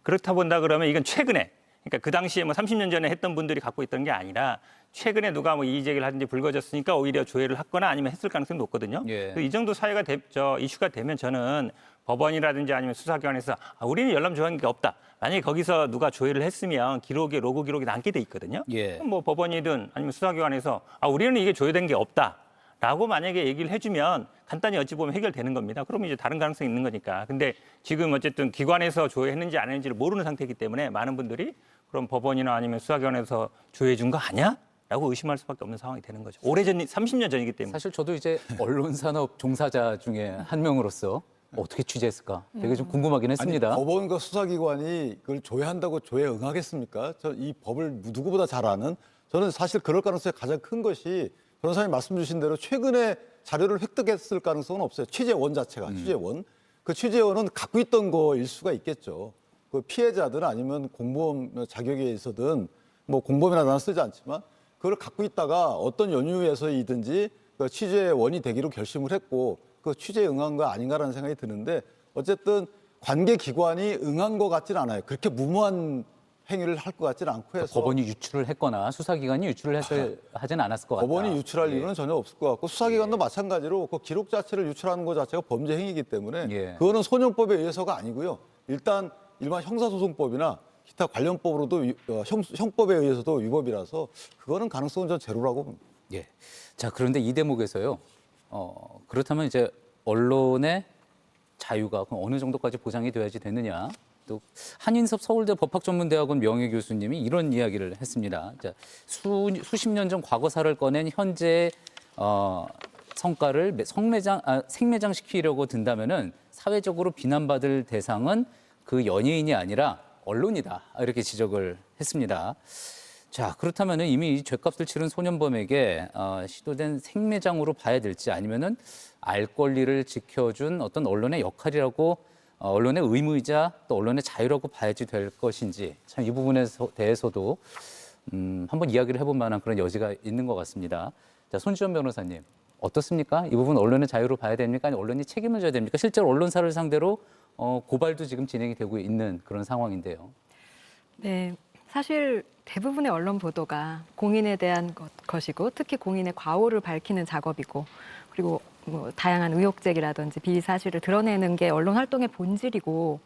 그렇다 본다 그러면 이건 최근에 그러니까 그 당시에 뭐 30년 전에 했던 분들이 갖고 있던 게 아니라 최근에 누가 뭐 이의 제기를 하든지 불거졌으니까 오히려 조회를 했거나 아니면 했을 가능성이 높거든요. 예. 이 정도 사회가 이슈가 되면 저는 법원이라든지 아니면 수사기관에서 우리는 열람 조항이 없다. 만약에 거기서 누가 조회를 했으면 기록에 로그 기록이 남게 돼 있거든요. 예. 뭐 법원이든 아니면 수사기관에서 우리는 이게 조회된 게 없다라고 만약에 얘기를 해주면 간단히 어찌 보면 해결되는 겁니다. 그러면 이제 다른 가능성이 있는 거니까. 근데 지금 어쨌든 기관에서 조회했는지 안 했는지를 모르는 상태이기 때문에 많은 분들이 그럼 법원이나 아니면 수사기관에서 조회해 준 거 아니야? 라고 의심할 수밖에 없는 상황이 되는 거죠. 오래전 30년 전이기 때문에. 사실 저도 이제 언론산업 종사자 중에 한 명으로서 어떻게 취재했을까 되게 좀 궁금하긴 했습니다. 아니, 법원과 수사기관이 그걸 조회한다고 조회에 응하겠습니까? 저 이 법을 누구보다 잘 아는 저는 사실 그럴 가능성이 가장 큰 것이 변호사님 말씀 주신 대로 최근에 자료를 획득했을 가능성은 없어요. 취재원 자체가 취재원. 그 취재원은 갖고 있던 거일 수가 있겠죠. 그 피해자든 아니면 공범 자격에 있어든 뭐 공범이나 나는 쓰지 않지만 그걸 갖고 있다가 어떤 연유에서이든지 그 취재원이 되기로 결심을 했고 그 취재에 응한 거 아닌가라는 생각이 드는데 어쨌든 관계 기관이 응한 것 같지는 않아요. 그렇게 무모한 행위를 할 것 같지는 않고 해서 법원이 유출을 했거나 수사기관이 유출을 하진 않았을 것 같다. 법원이 유출할 예. 이유는 전혀 없을 것 같고 수사기관도 마찬가지로 그 기록 자체를 유출하는 것 자체가 범죄 행위이기 때문에 예. 그거는 소년법에 의해서가 아니고요. 일단 형사소송법이나 기타 관련법으로도 형법에 의해서도 위법이라서 그거는 가능성은 전 제로라고 봅니다. 예. 자, 그런데 이 대목에서요. 그렇다면 이제 언론의 자유가 그럼 어느 정도까지 보장이 돼야지 되느냐. 또 한인섭 서울대 법학전문대학원 명예교수님이 이런 이야기를 했습니다. 자, 수십 년 전 과거사를 꺼낸 현재의 성과를 생매장시키려고 든다면은 사회적으로 비난받을 대상은 그 연예인이 아니라 언론이다. 이렇게 지적을 했습니다. 자, 그렇다면은 이미 죗값을 치른 소년범에게 시도된 생매장으로 봐야 될지 아니면은 알 권리를 지켜준 어떤 언론의 역할이라고 언론의 의무이자 또 언론의 자유라고 봐야지 될 것인지 참 이 부분에 대해서도 한번 이야기를 해볼 만한 그런 여지가 있는 것 같습니다. 자, 손지연 변호사님 어떻습니까? 이 부분 언론의 자유로 봐야 됩니까? 아니면 언론이 책임을 져야 됩니까? 실제로 언론사를 상대로 고발도 지금 진행이 되고 있는 그런 상황인데요. 네, 사실 대부분의 언론 보도가 공인에 대한 것이고 특히 공인의 과오를 밝히는 작업이고 그리고 뭐 다양한 의혹 제기라든지 비리 사실을 드러내는 게 언론 활동의 본질이고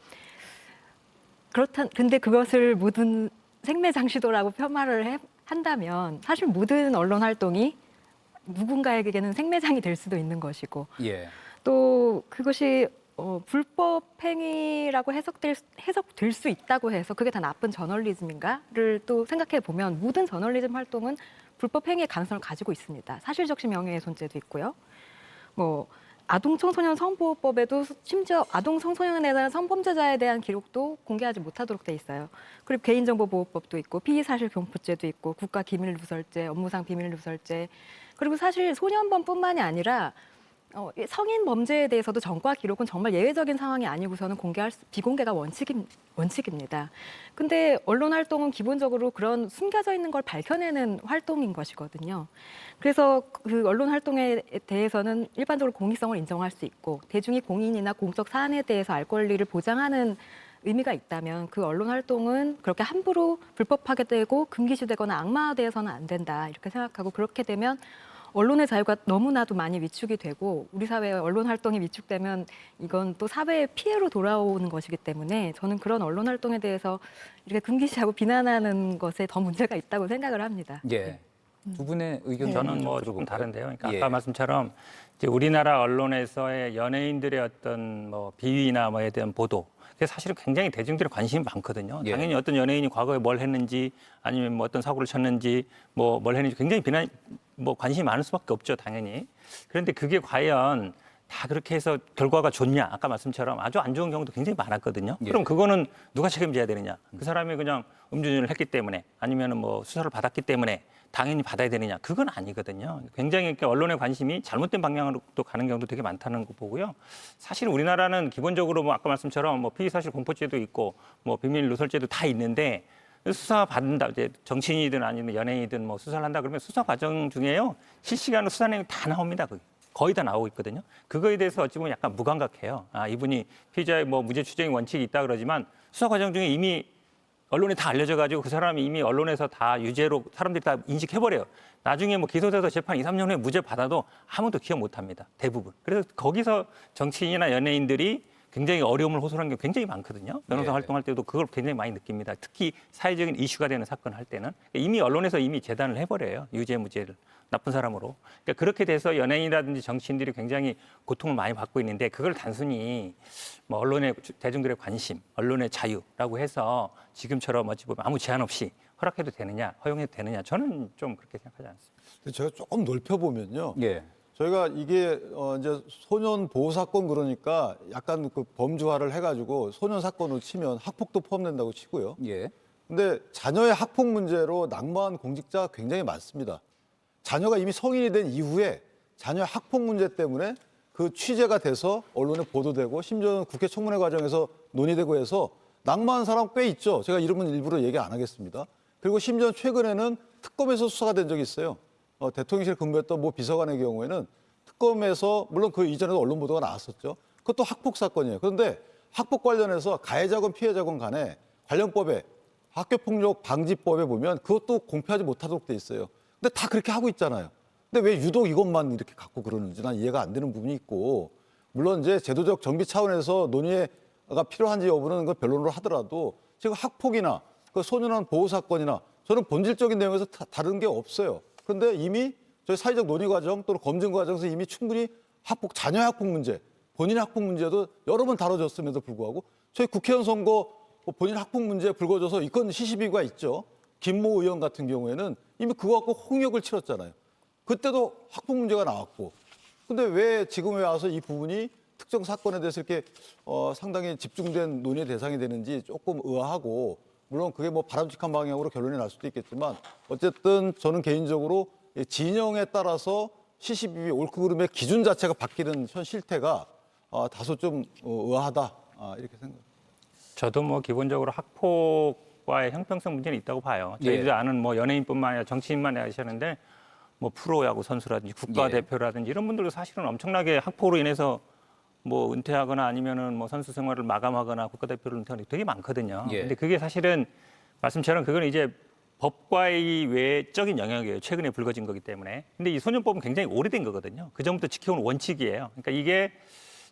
근데 그것을 모든 생매장 시도라고 폄하를 한다면 사실 모든 언론 활동이 누군가에게는 생매장이 될 수도 있는 것이고 예. 또 그것이 불법 행위라고 해석될 수 있다고 해서 그게 다 나쁜 저널리즘인가를 또 생각해 보면 모든 저널리즘 활동은 불법 행위의 가능성을 가지고 있습니다. 사실적시 명예훼손죄도 있고요. 뭐 아동청소년 성보호법에도 심지어 아동청소년에 대한 성범죄자에 대한 기록도 공개하지 못하도록 돼 있어요. 그리고 개인정보보호법도 있고 피의사실공표죄도 있고 국가기밀누설죄, 업무상 비밀누설죄 그리고 사실 소년범뿐만이 아니라 성인 범죄에 대해서도 전과 기록은 정말 예외적인 상황이 아니고서는 비공개가 원칙입니다. 근데 언론 활동은 기본적으로 그런 숨겨져 있는 걸 밝혀내는 활동인 것이거든요. 그래서 그 언론 활동에 대해서는 일반적으로 공익성을 인정할 수 있고 대중이 공인이나 공적 사안에 대해서 알 권리를 보장하는 의미가 있다면 그 언론 활동은 그렇게 함부로 불법하게 되고 금기시되거나 악마화되어서는 안 된다 이렇게 생각하고 그렇게 되면 언론의 자유가 너무나도 많이 위축이 되고 우리 사회의 언론 활동이 위축되면 이건 또 사회의 피해로 돌아오는 것이기 때문에 저는 그런 언론 활동에 대해서 이렇게 금기시하고 비난하는 것에 더 문제가 있다고 생각을 합니다. 예. 두 분의 의견 저는 뭐 조금 다른데요. 그러니까 예. 아까 말씀처럼 이제 우리나라 언론에서의 연예인들의 어떤 뭐 비위나 뭐에 대한 보도 그게 사실은 굉장히 대중들의 관심이 많거든요. 예. 당연히 어떤 연예인이 과거에 뭘 했는지 아니면 뭐 어떤 사고를 쳤는지 뭐 뭘 했는지 굉장히 관심이 많을 수밖에 없죠, 당연히. 그런데 그게 과연 다 그렇게 해서 결과가 좋냐? 아까 말씀처럼 아주 안 좋은 경우도 굉장히 많았거든요. 예. 그럼 그거는 누가 책임져야 되느냐? 그 사람이 그냥 음주운전을 했기 때문에 아니면은 뭐 수사를 받았기 때문에 당연히 받아야 되느냐? 그건 아니거든요. 굉장히 이렇게 언론의 관심이 잘못된 방향으로 또 가는 경우도 되게 많다는 거 보고요. 사실 우리나라는 기본적으로 뭐 아까 말씀처럼 뭐 피의사실 공표죄도 있고 뭐 비밀 누설죄도 다 있는데 수사 받는다. 이제 정치인이든 아니면 연예인이든 뭐 수사를 한다 그러면 수사 과정 중에요. 실시간으로 수사 내용이 다 나옵니다. 거의 다 나오고 있거든요. 그거에 대해서 어찌 보면 약간 무감각해요. 이분이 피의자의 뭐 무죄 추정의 원칙이 있다 그러지만 수사 과정 중에 이미 언론에 다 알려져가지고 그 사람이 이미 언론에서 다 유죄로 사람들이 다 인식해버려요. 나중에 뭐 기소돼서 재판 2, 3년 후에 무죄 받아도 아무도 기억 못합니다. 대부분. 그래서 거기서 정치인이나 연예인들이 굉장히 어려움을 호소하는 게 굉장히 많거든요. 변호사 활동할 때도 그걸 굉장히 많이 느낍니다. 특히 사회적인 이슈가 되는 사건 할 때는 이미 언론에서 이미 재단을 해버려요. 유죄 무죄를 나쁜 사람으로. 그러니까 그렇게 돼서 연예인이라든지 정치인들이 굉장히 고통을 많이 받고 있는데 그걸 단순히 뭐 언론의 대중들의 관심, 언론의 자유라고 해서 지금처럼 어찌 보면 아무 제한 없이 허락해도 되느냐, 허용해도 되느냐 저는 좀 그렇게 생각하지 않습니다. 근데 제가 조금 넓혀보면요. 예. 저희가 이게 이제 소년 보호 사건 그러니까 약간 그 범주화를 해가지고 소년 사건으로 치면 학폭도 포함된다고 치고요. 예. 근데 자녀의 학폭 문제로 낙마한 공직자가 굉장히 많습니다. 자녀가 이미 성인이 된 이후에 자녀의 학폭 문제 때문에 그 취재가 돼서 언론에 보도되고 심지어는 국회 청문회 과정에서 논의되고 해서 낙마한 사람 꽤 있죠. 제가 이름은 일부러 얘기 안 하겠습니다. 그리고 심지어 최근에는 특검에서 수사가 된 적이 있어요. 대통령실 근무했던 모 비서관의 경우에는 특검에서 물론 그 이전에도 언론 보도가 나왔었죠. 그것도 학폭 사건이에요. 그런데 학폭 관련해서 가해자건 피해자건 간에 관련법에 학교폭력 방지법에 보면 그것도 공표하지 못하도록 돼 있어요. 근데 다 그렇게 하고 있잖아요. 근데 왜 유독 이것만 이렇게 갖고 그러는지 난 이해가 안 되는 부분이 있고 물론 이제 제도적 정비 차원에서 논의가 필요한지 여부는 그 변론을 하더라도 지금 학폭이나 그 소년원 보호 사건이나 저는 본질적인 내용에서 다른 게 없어요. 그런데 이미 저희 사회적 논의 과정 또는 검증 과정에서 이미 충분히 학폭, 자녀 학폭 문제, 본인 학폭 문제도 여러 번 다뤄졌음에도 불구하고 저희 국회의원 선거 본인 학폭 문제에 불거져서 이 건 시시비가 있죠. 김모 의원 같은 경우에는 이미 그거 갖고 홍역을 치렀잖아요. 그때도 학폭 문제가 나왔고. 근데 왜 지금에 와서 이 부분이 특정 사건에 대해서 이렇게 상당히 집중된 논의의 대상이 되는지 조금 의아하고 물론 그게 뭐 바람직한 방향으로 결론이 날 수도 있겠지만 어쨌든 저는 개인적으로 진영에 따라서 시시비비 옳고 그름의 기준 자체가 바뀌는 현 실태가 다소 좀 의아하다 이렇게 생각합니다. 저도 뭐 기본적으로 학폭과의 형평성 문제는 있다고 봐요. 저희도 아는 뭐 연예인뿐만 아니라 정치인만 하시는데 뭐 프로야구 선수라든지 국가대표라든지 이런 분들도 사실은 엄청나게 학폭으로 인해서 뭐 은퇴하거나 아니면은 뭐 선수 생활을 마감하거나 국가대표를 은퇴하는 게 되게 많거든요. 근데 그게 사실은 말씀처럼 그건 이제 법과의 외적인 영역이에요. 최근에 불거진 거기 때문에. 근데 이 소년법은 굉장히 오래된 거거든요. 그 전부터 지켜온 원칙이에요. 그러니까 이게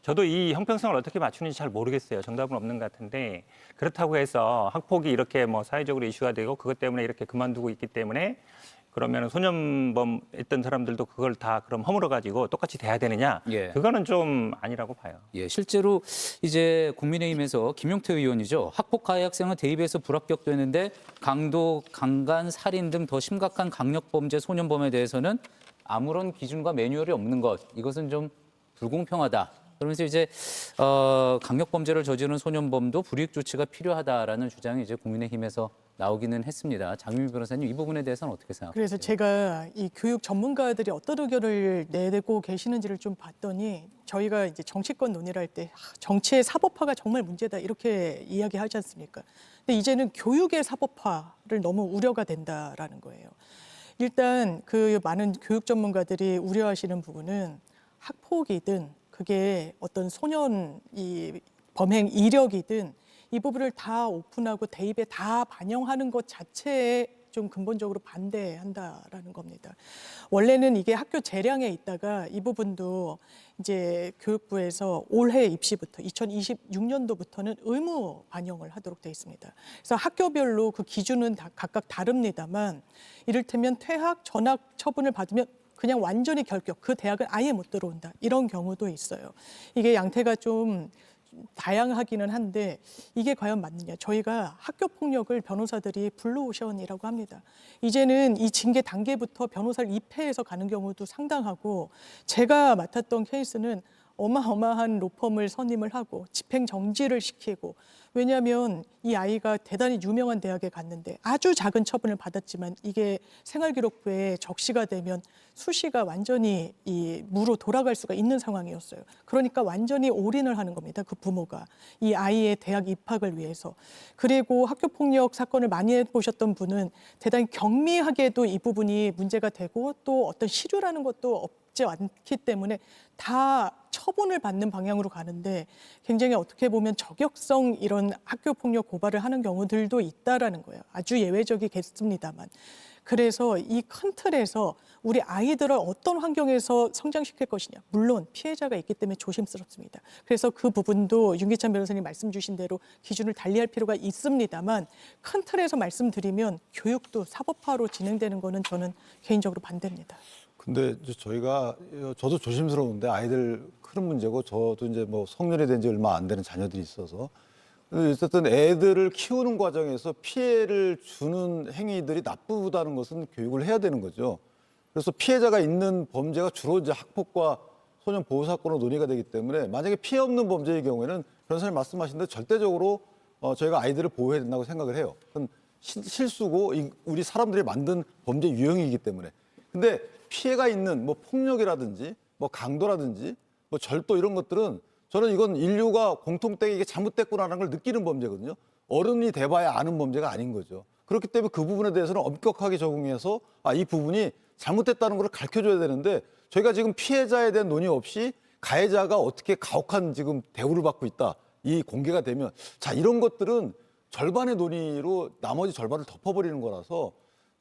저도 이 형평성을 어떻게 맞추는지 잘 모르겠어요. 정답은 없는 것 같은데 그렇다고 해서 학폭이 이렇게 뭐 사회적으로 이슈가 되고 그것 때문에 이렇게 그만두고 있기 때문에 그러면 소년범 했던 사람들도 그걸 다 그럼 허물어가지고 똑같이 돼야 되느냐? 그거는 좀 아니라고 봐요. 예, 실제로 이제 국민의힘에서 김용태 의원이죠. 학폭 가해 학생은 대입에서 불합격되는데 강도, 강간, 살인 등 더 심각한 강력범죄 소년범에 대해서는 아무런 기준과 매뉴얼이 없는 것. 이것은 좀 불공평하다. 그러면서 이제 강력범죄를 저지른 소년범도 불이익 조치가 필요하다라는 주장이 이제 국민의힘에서 나오기는 했습니다. 장윤미 변호사님 이 부분에 대해서는 어떻게 생각하세요? 그래서 제가 이 교육 전문가들이 어떤 의견을 내고 계시는지를 좀 봤더니 저희가 이제 정치권 논의를 할 때 정치의 사법화가 정말 문제다 이렇게 이야기하지 않습니까? 근데 이제는 교육의 사법화를 너무 우려가 된다라는 거예요. 일단 그 많은 교육 전문가들이 우려하시는 부분은 학폭이든 그게 어떤 소년 이 범행 이력이든 이 부분을 다 오픈하고 대입에 다 반영하는 것 자체에 좀 근본적으로 반대한다라는 겁니다. 원래는 이게 학교 재량에 있다가 이 부분도 이제 교육부에서 올해 입시부터 2026년도부터는 의무 반영을 하도록 돼 있습니다. 그래서 학교별로 그 기준은 다 각각 다릅니다만 이를테면 퇴학, 전학 처분을 받으면 그냥 완전히 결격, 그 대학은 아예 못 들어온다. 이런 경우도 있어요. 이게 양태가 좀 다양하기는 한데 이게 과연 맞느냐. 저희가 학교폭력을 변호사들이 블루오션이라고 합니다. 이제는 이 징계 단계부터 변호사를 입회해서 가는 경우도 상당하고 제가 맡았던 케이스는 어마어마한 로펌을 선임을 하고 집행정지를 시키고, 왜냐하면 이 아이가 대단히 유명한 대학에 갔는데 아주 작은 처분을 받았지만 이게 생활기록부에 적시가 되면 수시가 완전히 이 무로 돌아갈 수가 있는 상황이었어요. 그러니까 완전히 올인을 하는 겁니다. 그 부모가 이 아이의 대학 입학을 위해서. 그리고 학교폭력 사건을 많이 해보셨던 분은 대단히 경미하게도 이 부분이 문제가 되고 또 어떤 시류라는 것도 없지 않기 때문에 다 처분을 받는 방향으로 가는데, 굉장히 어떻게 보면 저격성 이런 학교폭력 고발을 하는 경우들도 있다라는 거예요. 아주 예외적이겠습니다만. 그래서 이 큰 틀에서 우리 아이들을 어떤 환경에서 성장시킬 것이냐, 물론 피해자가 있기 때문에 조심스럽습니다. 그래서 그 부분도 윤기찬 변호사님 말씀 주신 대로 기준을 달리할 필요가 있습니다만, 큰 틀에서 말씀드리면 교육도 사법화로 진행되는 거는 저는 개인적으로 반대입니다. 근데 저도 조심스러운데, 아이들 큰 문제고, 저도 이제 뭐 성년이 된 지 얼마 안 되는 자녀들이 있어서, 어쨌든 애들을 키우는 과정에서 피해를 주는 행위들이 나쁘다는 것은 교육을 해야 되는 거죠. 그래서 피해자가 있는 범죄가 주로 이제 학폭과 소년 보호 사건으로 논의가 되기 때문에, 만약에 피해 없는 범죄의 경우에는 변호사님 말씀하신 대로 절대적으로 저희가 아이들을 보호해야 된다고 생각을 해요. 그건 실수고 우리 사람들이 만든 범죄 유형이기 때문에. 근데 피해가 있는 뭐 폭력이라든지 뭐 강도라든지 뭐 절도 이런 것들은 저는 이건 인류가 공통되게 이게 잘못됐구나라는 걸 느끼는 범죄거든요. 어른이 돼봐야 아는 범죄가 아닌 거죠. 그렇기 때문에 그 부분에 대해서는 엄격하게 적용해서 이 부분이 잘못됐다는 걸 가르쳐줘야 되는데, 저희가 지금 피해자에 대한 논의 없이 가해자가 어떻게 가혹한 지금 대우를 받고 있다, 이 공개가 되면, 자, 이런 것들은 절반의 논의로 나머지 절반을 덮어버리는 거라서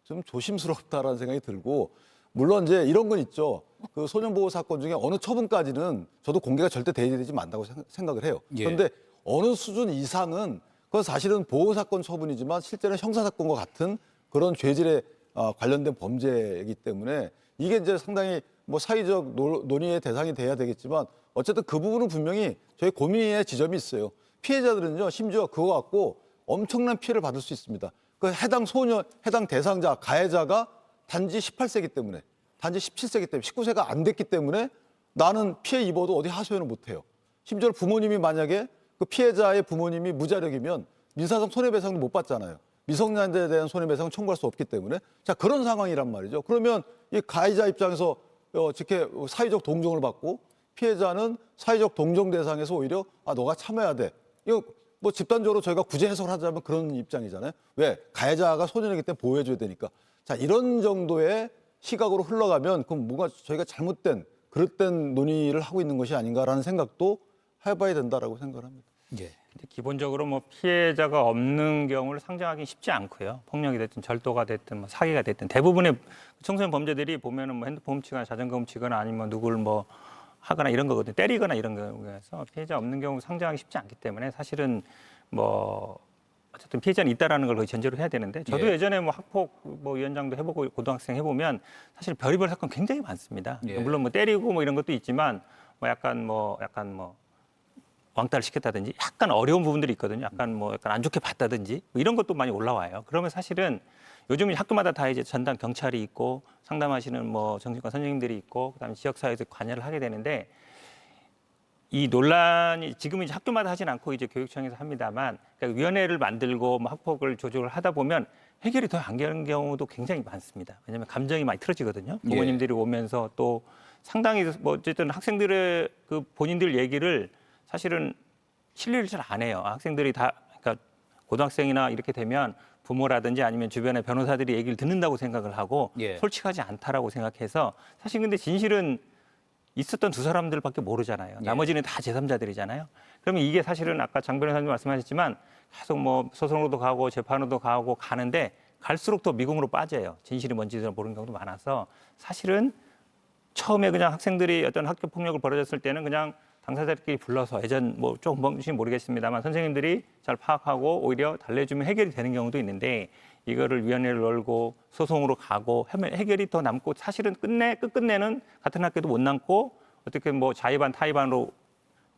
좀 조심스럽다라는 생각이 들고, 물론 이제 이런 건 있죠. 그 소년보호 사건 중에 어느 처분까지는 저도 공개가 절대 되지 않는다고 생각을 해요. 그런데 어느 수준 이상은 그건 사실은 보호 사건 처분이지만 실제는 형사 사건과 같은 그런 죄질에 관련된 범죄이기 때문에 이게 이제 상당히 뭐 사회적 논의의 대상이 돼야 되겠지만, 어쨌든 그 부분은 분명히 저희 고민의 지점이 있어요. 피해자들은요, 심지어 그거 갖고 엄청난 피해를 받을 수 있습니다. 그 해당 대상자, 가해자가 단지 18세이기 때문에, 단지 17세이기 때문에, 19세가 안 됐기 때문에 나는 피해 입어도 어디 하소연을 못 해요. 심지어 부모님이 만약에 그 피해자의 부모님이 무자력이면 민사상 손해배상도 못 받잖아요. 미성년자에 대한 손해배상 청구할 수 없기 때문에. 자, 그런 상황이란 말이죠. 그러면 이 가해자 입장에서 이렇게 사회적 동정을 받고, 피해자는 사회적 동정 대상에서 오히려 너가 참아야 돼. 이거 뭐 집단적으로 저희가 구제 해석을 하자면 그런 입장이잖아요. 왜? 가해자가 소년이기 때문에 보호해줘야 되니까. 자, 이런 정도의 시각으로 흘러가면 그럼 뭔가 저희가 잘못된, 그릇된 논의를 하고 있는 것이 아닌가라는 생각도 해봐야 된다라고 생각을 합니다. 근데 기본적으로 뭐 피해자가 없는 경우를 상정하기 쉽지 않고요. 폭력이 됐든 절도가 됐든 뭐 사기가 됐든 대부분의 청소년 범죄들이 보면은 뭐 핸드폰 훔치거나 자전거 훔치거나 아니면 누굴 뭐 하거나 이런 거거든요. 때리거나 이런 거에서 피해자 없는 경우 상정하기 쉽지 않기 때문에 사실은 뭐 어쨌든 피해자는 있다라는 걸 거의 전제로 해야 되는데, 저도 예전에 뭐 학폭 뭐 위원장도 해보고 고등학생 해보면 사실 별의별 사건 굉장히 많습니다. 물론 뭐 때리고 뭐 이런 것도 있지만 뭐 약간 뭐 왕따를 시켰다든지 약간 어려운 부분들이 있거든요. 약간 안 좋게 봤다든지 뭐 이런 것도 많이 올라와요. 그러면 사실은 요즘 학교마다 다 이제 전담 경찰이 있고 상담하시는 뭐 정신과 선생님들이 있고 그다음에 지역사회에서 관여를 하게 되는데, 이 논란이 지금은 이제 학교마다 하진 않고 이제 교육청에서 합니다만, 그러니까 위원회를 만들고 뭐 학폭을 조정을 하다 보면 해결이 더 안 되는 경우도 굉장히 많습니다. 왜냐하면 감정이 많이 틀어지거든요. 부모님들이 오면서 또 상당히 뭐 어쨌든 학생들의 그 본인들 얘기를 사실은 신뢰를 잘 안 해요. 학생들이 다, 그러니까 고등학생이나 이렇게 되면 부모라든지 아니면 주변의 변호사들이 얘기를 듣는다고 생각을 하고 솔직하지 않다라고 생각해서, 사실 근데 진실은 있었던 두 사람들밖에 모르잖아요. 나머지는 다 제3자들이잖아요. 그러면 이게 사실은 아까 장 변호사님 말씀하셨지만 계속 뭐 소송으로도 가고 재판으로도 가고 가는데 갈수록 더 미궁으로 빠져요. 진실이 뭔지도 모르는 경우도 많아서, 사실은 처음에 그냥 학생들이 어떤 학교 폭력을 벌어졌을 때는 그냥 당사자들끼리 불러서, 예전 뭐 조금 뭔지 모르겠습니다만 선생님들이 잘 파악하고 오히려 달래주면 해결이 되는 경우도 있는데, 이거를 위원회를 열고 소송으로 가고 하면 해결이 더 남고, 사실은 끝끝내는 같은 학교도 못 남고 어떻게 뭐 자의반 타의반으로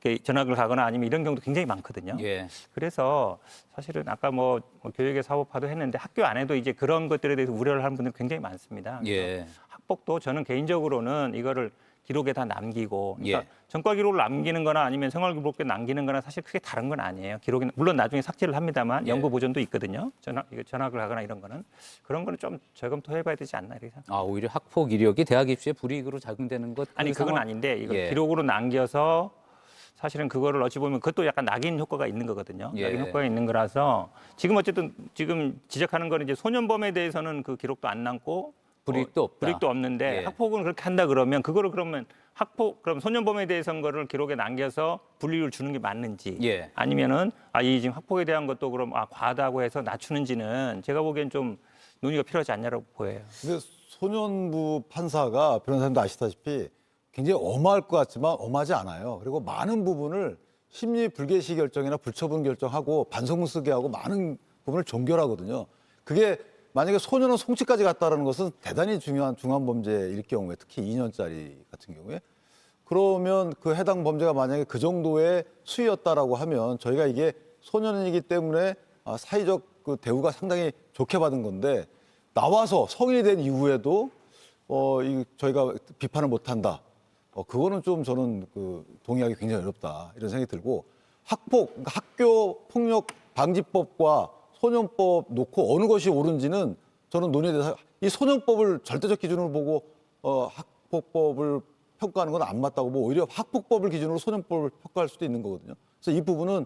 이렇게 전학을 가거나 아니면 이런 경우도 굉장히 많거든요. 그래서 사실은 아까 뭐 교육의 사법화도 했는데 학교 안에도 이제 그런 것들에 대해서 우려를 하는 분들이 굉장히 많습니다. 학폭도 저는 개인적으로는 이거를 기록에 다 남기고 그러니까 예. 전과 기록을 남기는 거나 아니면 생활 기록에 남기는 거나 사실 크게 다른 건 아니에요. 기록이 물론 나중에 삭제를 합니다만 예. 연구 보존도 있거든요. 전학을 하거나 이런 거는 그런 거는 좀 재검토해 봐야 되지 않나 이렇게 생각합니다. 아, 오히려 학폭 이력이 대학 입시에 불이익으로 작용되는 것. 아니 그 그건 상황- 아닌데 이거 예. 기록으로 남겨서 사실은 그거를 어찌 보면 그것도 약간 낙인 효과가 있는 거거든요. 예. 낙인 효과가 있는 거라서 지금 어쨌든 지금 지적하는 거는 이제 소년범에 대해서는 그 기록도 안 남고 불이익도 없다. 불이익도 없는데 예. 학폭은 그렇게 한다 그러면 그거를 그러면 학폭 그럼 소년범에 대해서는 거를 기록에 남겨서 불이익을 주는 게 맞는지 예. 아니면은 이 지금 학폭에 대한 것도 그럼 과하다고 해서 낮추는지는 제가 보기엔 좀 논의가 필요하지 않냐고 보여요. 근데 소년부 판사가 변호사님도 아시다시피 굉장히 엄할 것 같지만 엄하지 않아요. 그리고 많은 부분을 심리 불개시 결정이나 불처분 결정하고 반성문 쓰게 하고 많은 부분을 종결하거든요. 그게 만약에 소년은 송치까지 갔다는 것은 대단히 중요한 중한 범죄일 경우에 특히 2년짜리 같은 경우에 그러면 그 해당 범죄가 만약에 그 정도의 수위였다라고 하면 저희가 이게 소년이기 때문에 사회적 그 대우가 상당히 좋게 받은 건데 나와서 성인이 된 이후에도 저희가 비판을 못한다. 그거는 좀 저는 동의하기 굉장히 어렵다 이런 생각이 들고 학폭, 그러니까 학교 폭력 방지법과 소년법 놓고 어느 것이 옳은지는 저는 논의에 대해서 이 소년법을 절대적 기준으로 보고 학폭법을 평가하는 건 안 맞다고 보고 오히려 학폭법을 기준으로 소년법을 평가할 수도 있는 거거든요. 그래서 이 부분은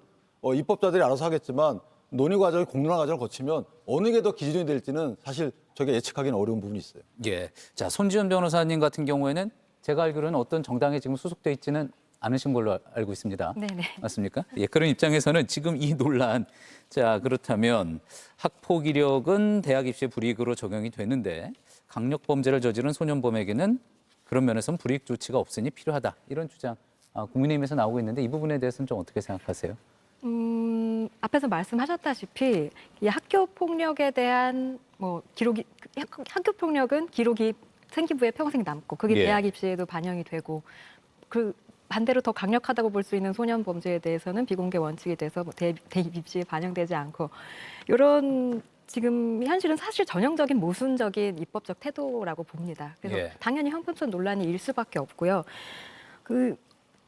입법자들이 알아서 하겠지만 논의 과정을 공론화 과정을 거치면 어느 게 더 기준이 될지는 사실 저희가 예측하기는 어려운 부분이 있어요. 예. 자, 손지현 변호사님 같은 경우에는 제가 알기로는 어떤 정당에 지금 소속돼 있지는 않으신 걸로 알고 있습니다. 네네. 맞습니까? 예, 그런 입장에서는 지금 이 논란, 자, 그렇다면 학폭 이력은 대학 입시의 불이익으로 적용이 되는데 강력 범죄를 저지른 소년범에게는 그런 면에서는 불이익 조치가 없으니 필요하다. 이런 주장 국민의힘에서 나오고 있는데 이 부분에 대해서는 좀 어떻게 생각하세요? 앞에서 말씀하셨다시피 이 학교 폭력에 대한 기록이 학교 폭력은 기록이 생기부에 평생 남고 그게 예. 대학 입시에도 반영이 되고 그 반대로 더 강력하다고 볼 수 있는 소년 범죄에 대해서는 비공개 원칙이 돼서 대입 입시에 반영되지 않고 이런 지금 현실은 사실 전형적인 모순적인 입법적 태도라고 봅니다. 그래서 예. 당연히 형평성 논란이 일 수밖에 없고요.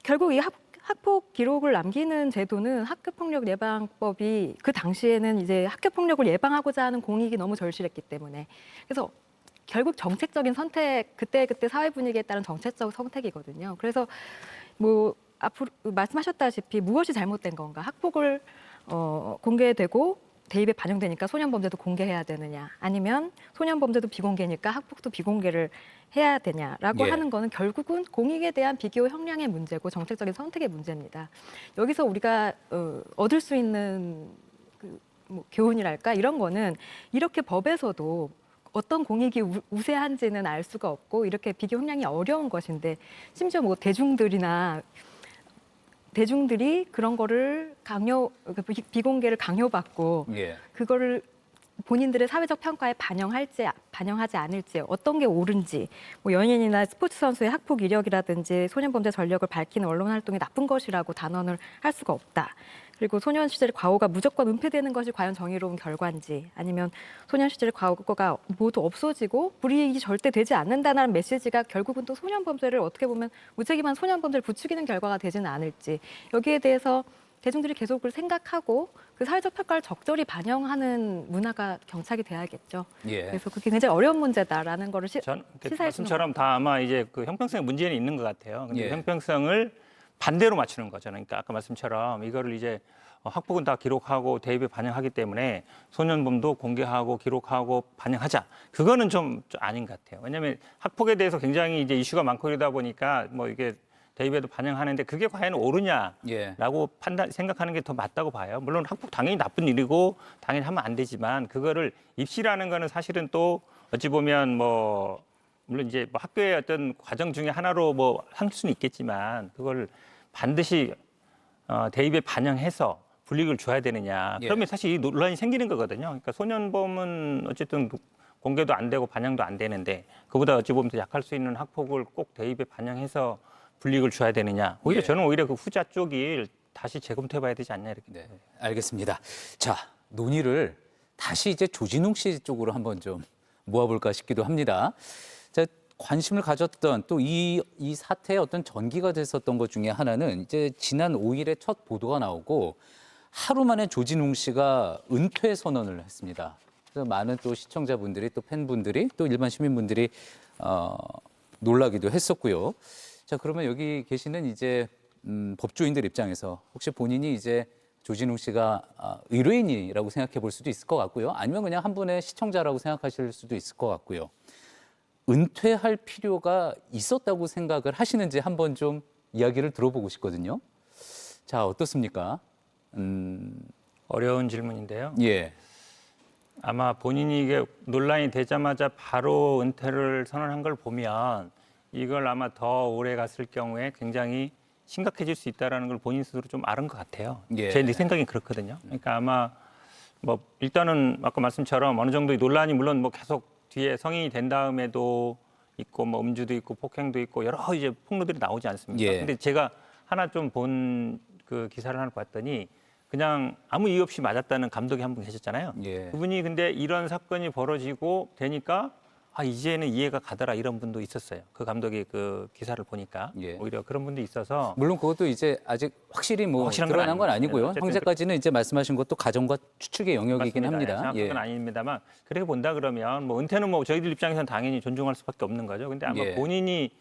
결국 이 학폭 기록을 남기는 제도는 학교폭력 예방법이 그 당시에는 이제 학교폭력을 예방하고자 하는 공익이 너무 절실했기 때문에 그래서 결국 정책적인 선택, 그때 사회 분위기에 따른 정책적 선택이거든요. 그래서 앞으로 말씀하셨다시피 무엇이 잘못된 건가? 학폭을 공개되고 대입에 반영되니까 소년범죄도 공개해야 되느냐? 아니면 소년범죄도 비공개니까 학폭도 비공개를 해야 되냐라고 예. 하는 거는 결국은 공익에 대한 비교 형량의 문제고 정책적인 선택의 문제입니다. 여기서 우리가 얻을 수 있는 교훈이랄까 이런 거는 이렇게 법에서도 어떤 공익이 우세한지는 알 수가 없고 이렇게 비교 형량이 어려운 것인데 심지어 대중들이 그런 거를 비공개를 강요받고 예. 그거를 본인들의 사회적 평가에 반영하지 않을지 어떤 게 옳은지 연예인이나 스포츠 선수의 학폭 이력이라든지 소년범죄 전력을 밝히는 언론 활동이 나쁜 것이라고 단언을 할 수가 없다. 그리고 소년 시절 과오가 무조건 은폐되는 것이 과연 정의로운 결과인지 아니면 소년 시절 과오가 모두 없어지고 불이익이 절대 되지 않는다는 메시지가 결국은 또 소년범죄를 어떻게 보면 무책임한 소년범죄를 부추기는 결과가 되지는 않을지 여기에 대해서 대중들이 계속 그걸 생각하고 그 사회적 평가를 적절히 반영하는 문화가 경착이 돼야겠죠. 예. 그래서 그게 굉장히 어려운 문제다라는 거를 시사해 주는 말씀처럼 다 아마 이제 그 형평성의 문제는 있는 것 같아요. 근데 예. 형평성을 반대로 맞추는 거잖아요. 그러니까 아까 말씀처럼 이거를 이제 학폭은 다 기록하고 대입에 반영하기 때문에 소년범도 공개하고 기록하고 반영하자. 그거는 좀 아닌 것 같아요. 왜냐하면 학폭에 대해서 굉장히 이제 이슈가 많고 이러다 보니까 이게 대입에도 반영하는데 그게 과연 옳으냐라고 예. 생각하는 게 더 맞다고 봐요. 물론 학폭 당연히 나쁜 일이고 당연히 하면 안 되지만 그거를 입시라는 거는 사실은 또 어찌 보면 물론 이제 학교의 어떤 과정 중에 하나로 할 수는 있겠지만 그걸 반드시 대입에 반영해서 불이익을 줘야 되느냐. 예. 그러면 사실 이 논란이 생기는 거거든요. 그러니까 소년범은 어쨌든 공개도 안 되고 반영도 안 되는데 그보다 어찌 보면 더 약할 수 있는 학폭을 꼭 대입에 반영해서 불이익을 줘야 되느냐. 오히려 예. 저는 오히려 그 후자 쪽이 다시 재검토해봐야 되지 않냐 이렇게. 네, 알겠습니다. 자, 논의를 다시 이제 조진웅 씨 쪽으로 한번 좀 모아볼까 싶기도 합니다. 자, 관심을 가졌던 또 이 사태의 어떤 전기가 됐었던 것 중에 하나는 이제 지난 5일에 첫 보도가 나오고 하루 만에 조진웅 씨가 은퇴 선언을 했습니다. 그래서 많은 또 시청자분들이 또 팬분들이 또 일반 시민분들이 놀라기도 했었고요. 자, 그러면 여기 계시는 이제 법조인들 입장에서 혹시 본인이 이제 조진웅 씨가 의뢰인이라고 생각해 볼 수도 있을 것 같고요. 아니면 그냥 한 분의 시청자라고 생각하실 수도 있을 것 같고요. 은퇴할 필요가 있었다고 생각을 하시는지 한번 좀 이야기를 들어보고 싶거든요. 자, 어떻습니까? 어려운 질문인데요. 예. 아마 본인이 이게 논란이 되자마자 바로 은퇴를 선언한 걸 보면 이걸 아마 더 오래 갔을 경우에 굉장히 심각해질 수 있다는 걸 본인 스스로 좀 알은 것 같아요. 예. 제 생각이 그렇거든요. 그러니까 아마 뭐 일단은 아까 말씀처럼 어느 정도 논란이 물론 뭐 계속 뒤에 성인이 된 다음에도 있고 뭐 음주도 있고 폭행도 있고 여러 이제 폭로들이 나오지 않습니까? 예. 근데 제가 하나 좀 본 그 기사를 하나 봤더니 그냥 아무 이유 없이 맞았다는 감독이 한 분 계셨잖아요. 예. 그분이 근데 이런 사건이 벌어지고 되니까 이제는 이해가 가더라 이런 분도 있었어요. 그 감독이 그 기사를 보니까 예. 오히려 그런 분도 있어서 물론 그것도 이제 아직 확실히 뭐 확실한 건 드러난 건 아닙니다. 아니고요. 어쨌든 형제까지는 이제 말씀하신 것도 가정과 추측의 영역이긴 맞습니다. 합니다. 정확한 건 아닙니다만 그렇게 본다 그러면 뭐 은퇴는 뭐 저희들 입장에서는 당연히 존중할 수밖에 없는 거죠. 근데 아마 예. 본인이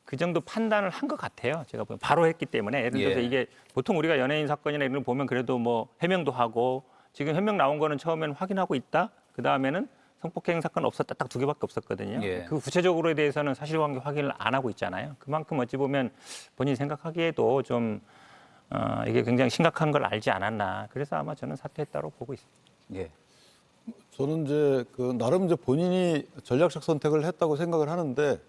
그 정도 판단을 한 것 같아요. 제가 보면 바로 했기 때문에 예를 들어서 예. 이게 보통 우리가 연예인 사건이나 이런 거 보면 그래도 뭐 해명도 하고 지금 해명 나온 거는 처음에는 확인하고 있다. 그 다음에는 성폭행 사건 없었다. 딱 2개밖에 없었거든요. 예. 그 구체적으로에 대해서는 사실관계 확인을 안 하고 있잖아요. 그만큼 어찌 보면 본인이 생각하기에도 좀 이게 굉장히 심각한 걸 알지 않았나. 그래서 아마 저는 사퇴했다고 보고 있습니다. 예. 저는 이제 그 나름 이제 본인이 전략적 선택을 했다고 생각을 하는데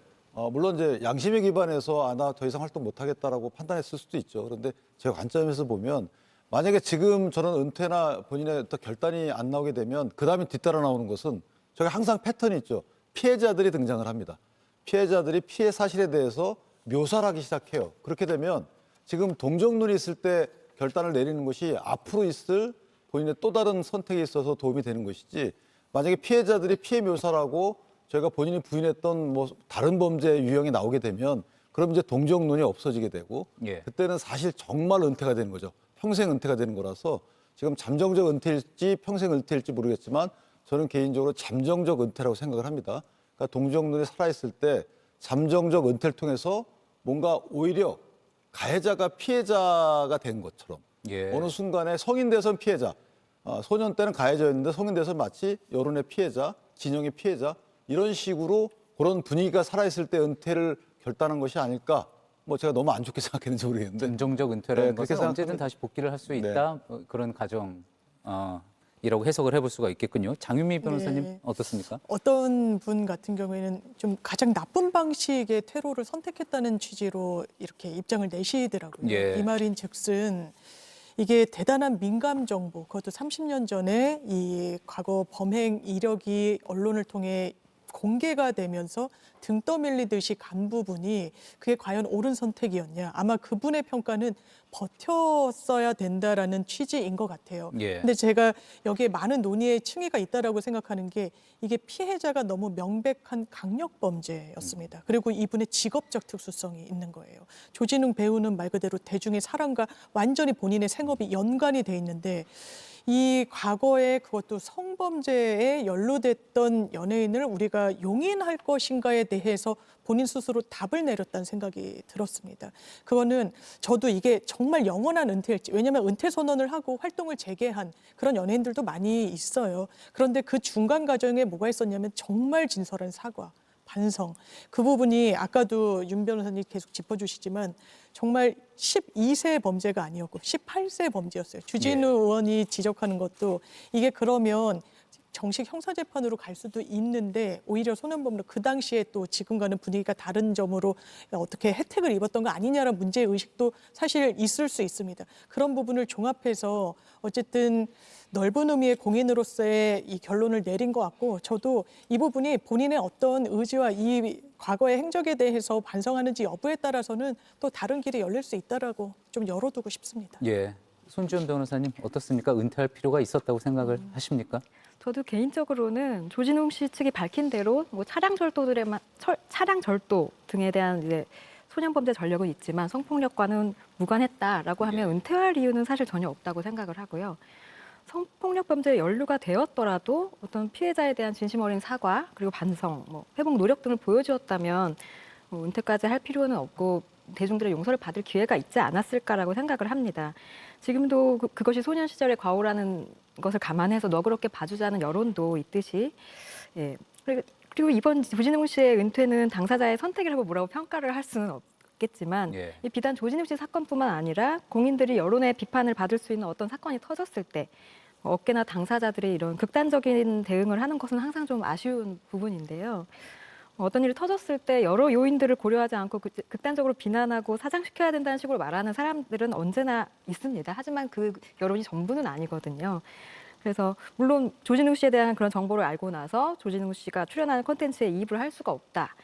물론 이제 양심에 기반해서 나 더 이상 활동 못 하겠다라고 판단했을 수도 있죠. 그런데 제 관점에서 보면 만약에 지금 저는 은퇴나 본인의 또 결단이 안 나오게 되면 그 다음에 뒤따라 나오는 것은 저희가 항상 패턴이 있죠. 피해자들이 등장을 합니다. 피해자들이 피해 사실에 대해서 묘사를 하기 시작해요. 그렇게 되면 지금 동정론이 있을 때 결단을 내리는 것이 앞으로 있을 본인의 또 다른 선택에 있어서 도움이 되는 것이지 만약에 피해자들이 피해 묘사라고 저희가 본인이 부인했던 뭐 다른 범죄 유형이 나오게 되면 그럼 이제 동정론이 없어지게 되고 예. 그때는 사실 정말 은퇴가 되는 거죠. 평생 은퇴가 되는 거라서 지금 잠정적 은퇴일지 평생 은퇴일지 모르겠지만 저는 개인적으로 잠정적 은퇴라고 생각을 합니다. 그러니까 동정론이 살아있을 때 잠정적 은퇴를 통해서 뭔가 오히려 가해자가 피해자가 된 것처럼 예. 어느 순간에 성인 돼선 피해자, 소년 때는 가해자였는데 성인 돼서 마치 여론의 피해자, 진영의 피해자 이런 식으로 그런 분위기가 살아있을 때 은퇴를 결단한 것이 아닐까. 뭐 제가 너무 안 좋게 생각했는지 모르겠는데. 긍정적 은퇴라는 네, 그렇게 것은 언제든 생각합니다. 다시 복귀를 할 수 있다. 그런 가정이라고 해석을 해볼 수가 있겠군요. 장윤미 변호사님 네. 어떻습니까? 어떤 분 같은 경우에는 좀 가장 나쁜 방식의 테러를 선택했다는 취지로 이렇게 입장을 내시더라고요. 예. 이 말인즉슨 이게 대단한 민감 정보, 그것도 30년 전에 이 과거 범행 이력이 언론을 통해 공개가 되면서 등 떠밀리듯이 간 부분이 그게 과연 옳은 선택이었냐. 아마 그분의 평가는 버텼어야 된다라는 취지인 것 같아요. 예. 근데 제가 여기에 많은 논의의 층위가 있다라고 생각하는 게 이게 피해자가 너무 명백한 강력 범죄였습니다. 그리고 이분의 직업적 특수성이 있는 거예요. 조진웅 배우는 말 그대로 대중의 사랑과 완전히 본인의 생업이 연관이 돼 있는데 이 과거에 그것도 성범죄에 연루됐던 연예인을 우리가 용인할 것인가에 대해서 본인 스스로 답을 내렸다는 생각이 들었습니다. 그거는 저도 이게 정말 영원한 은퇴일지, 왜냐하면 은퇴 선언을 하고 활동을 재개한 그런 연예인들도 많이 있어요. 그런데 그 중간 과정에 뭐가 있었냐면 정말 진솔한 사과, 반성. 그 부분이 아까도 윤 변호사님 계속 짚어주시지만 정말 12세 범죄가 아니었고 18세 범죄였어요. 주진우 의원이 지적하는 것도 이게 그러면 정식 형사재판으로 갈 수도 있는데 오히려 소년범으로 그 당시에 또 지금과는 분위기가 다른 점으로 어떻게 혜택을 입었던 거 아니냐라는 문제의식도 사실 있을 수 있습니다. 그런 부분을 종합해서 어쨌든 넓은 의미의 공인으로서의 이 결론을 내린 것 같고 저도 이 부분이 본인의 어떤 의지와 이 과거의 행적에 대해서 반성하는지 여부에 따라서는 또 다른 길이 열릴 수 있다라고 좀 열어두고 싶습니다. 예. 손지현 변호사님 어떻습니까? 은퇴할 필요가 있었다고 생각을 하십니까? 저도 개인적으로는 조진웅 씨 측이 밝힌 대로 뭐 차량 절도 등에 대한 이제 소년범죄 전력은 있지만 성폭력과는 무관했다라고 하면 은퇴할 이유는 사실 전혀 없다고 생각을 하고요. 성폭력 범죄에 연루가 되었더라도 어떤 피해자에 대한 진심 어린 사과 그리고 반성, 뭐 회복 노력 등을 보여주었다면 뭐 은퇴까지 할 필요는 없고 대중들의 용서를 받을 기회가 있지 않았을까라고 생각을 합니다. 지금도 그것이 소년 시절의 과오라는 것을 감안해서 너그럽게 봐주자는 여론도 있듯이, 예. 그리고 이번 조진웅 씨의 은퇴는 당사자의 선택이라고 뭐라고 평가를 할 수는 없겠지만, 예. 이 비단 조진웅 씨 사건뿐만 아니라 공인들이 여론의 비판을 받을 수 있는 어떤 사건이 터졌을 때 업계나 당사자들이 이런 극단적인 대응을 하는 것은 항상 좀 아쉬운 부분인데요. 어떤 일이 터졌을 때 여러 요인들을 고려하지 않고 극단적으로 비난하고 사장시켜야 된다는 식으로 말하는 사람들은 언제나 있습니다. 하지만 그 여론이 전부는 아니거든요. 그래서 물론 조진웅 씨에 대한 그런 정보를 알고 나서 조진웅 씨가 출연하는 콘텐츠에 이입을 할 수가 없다.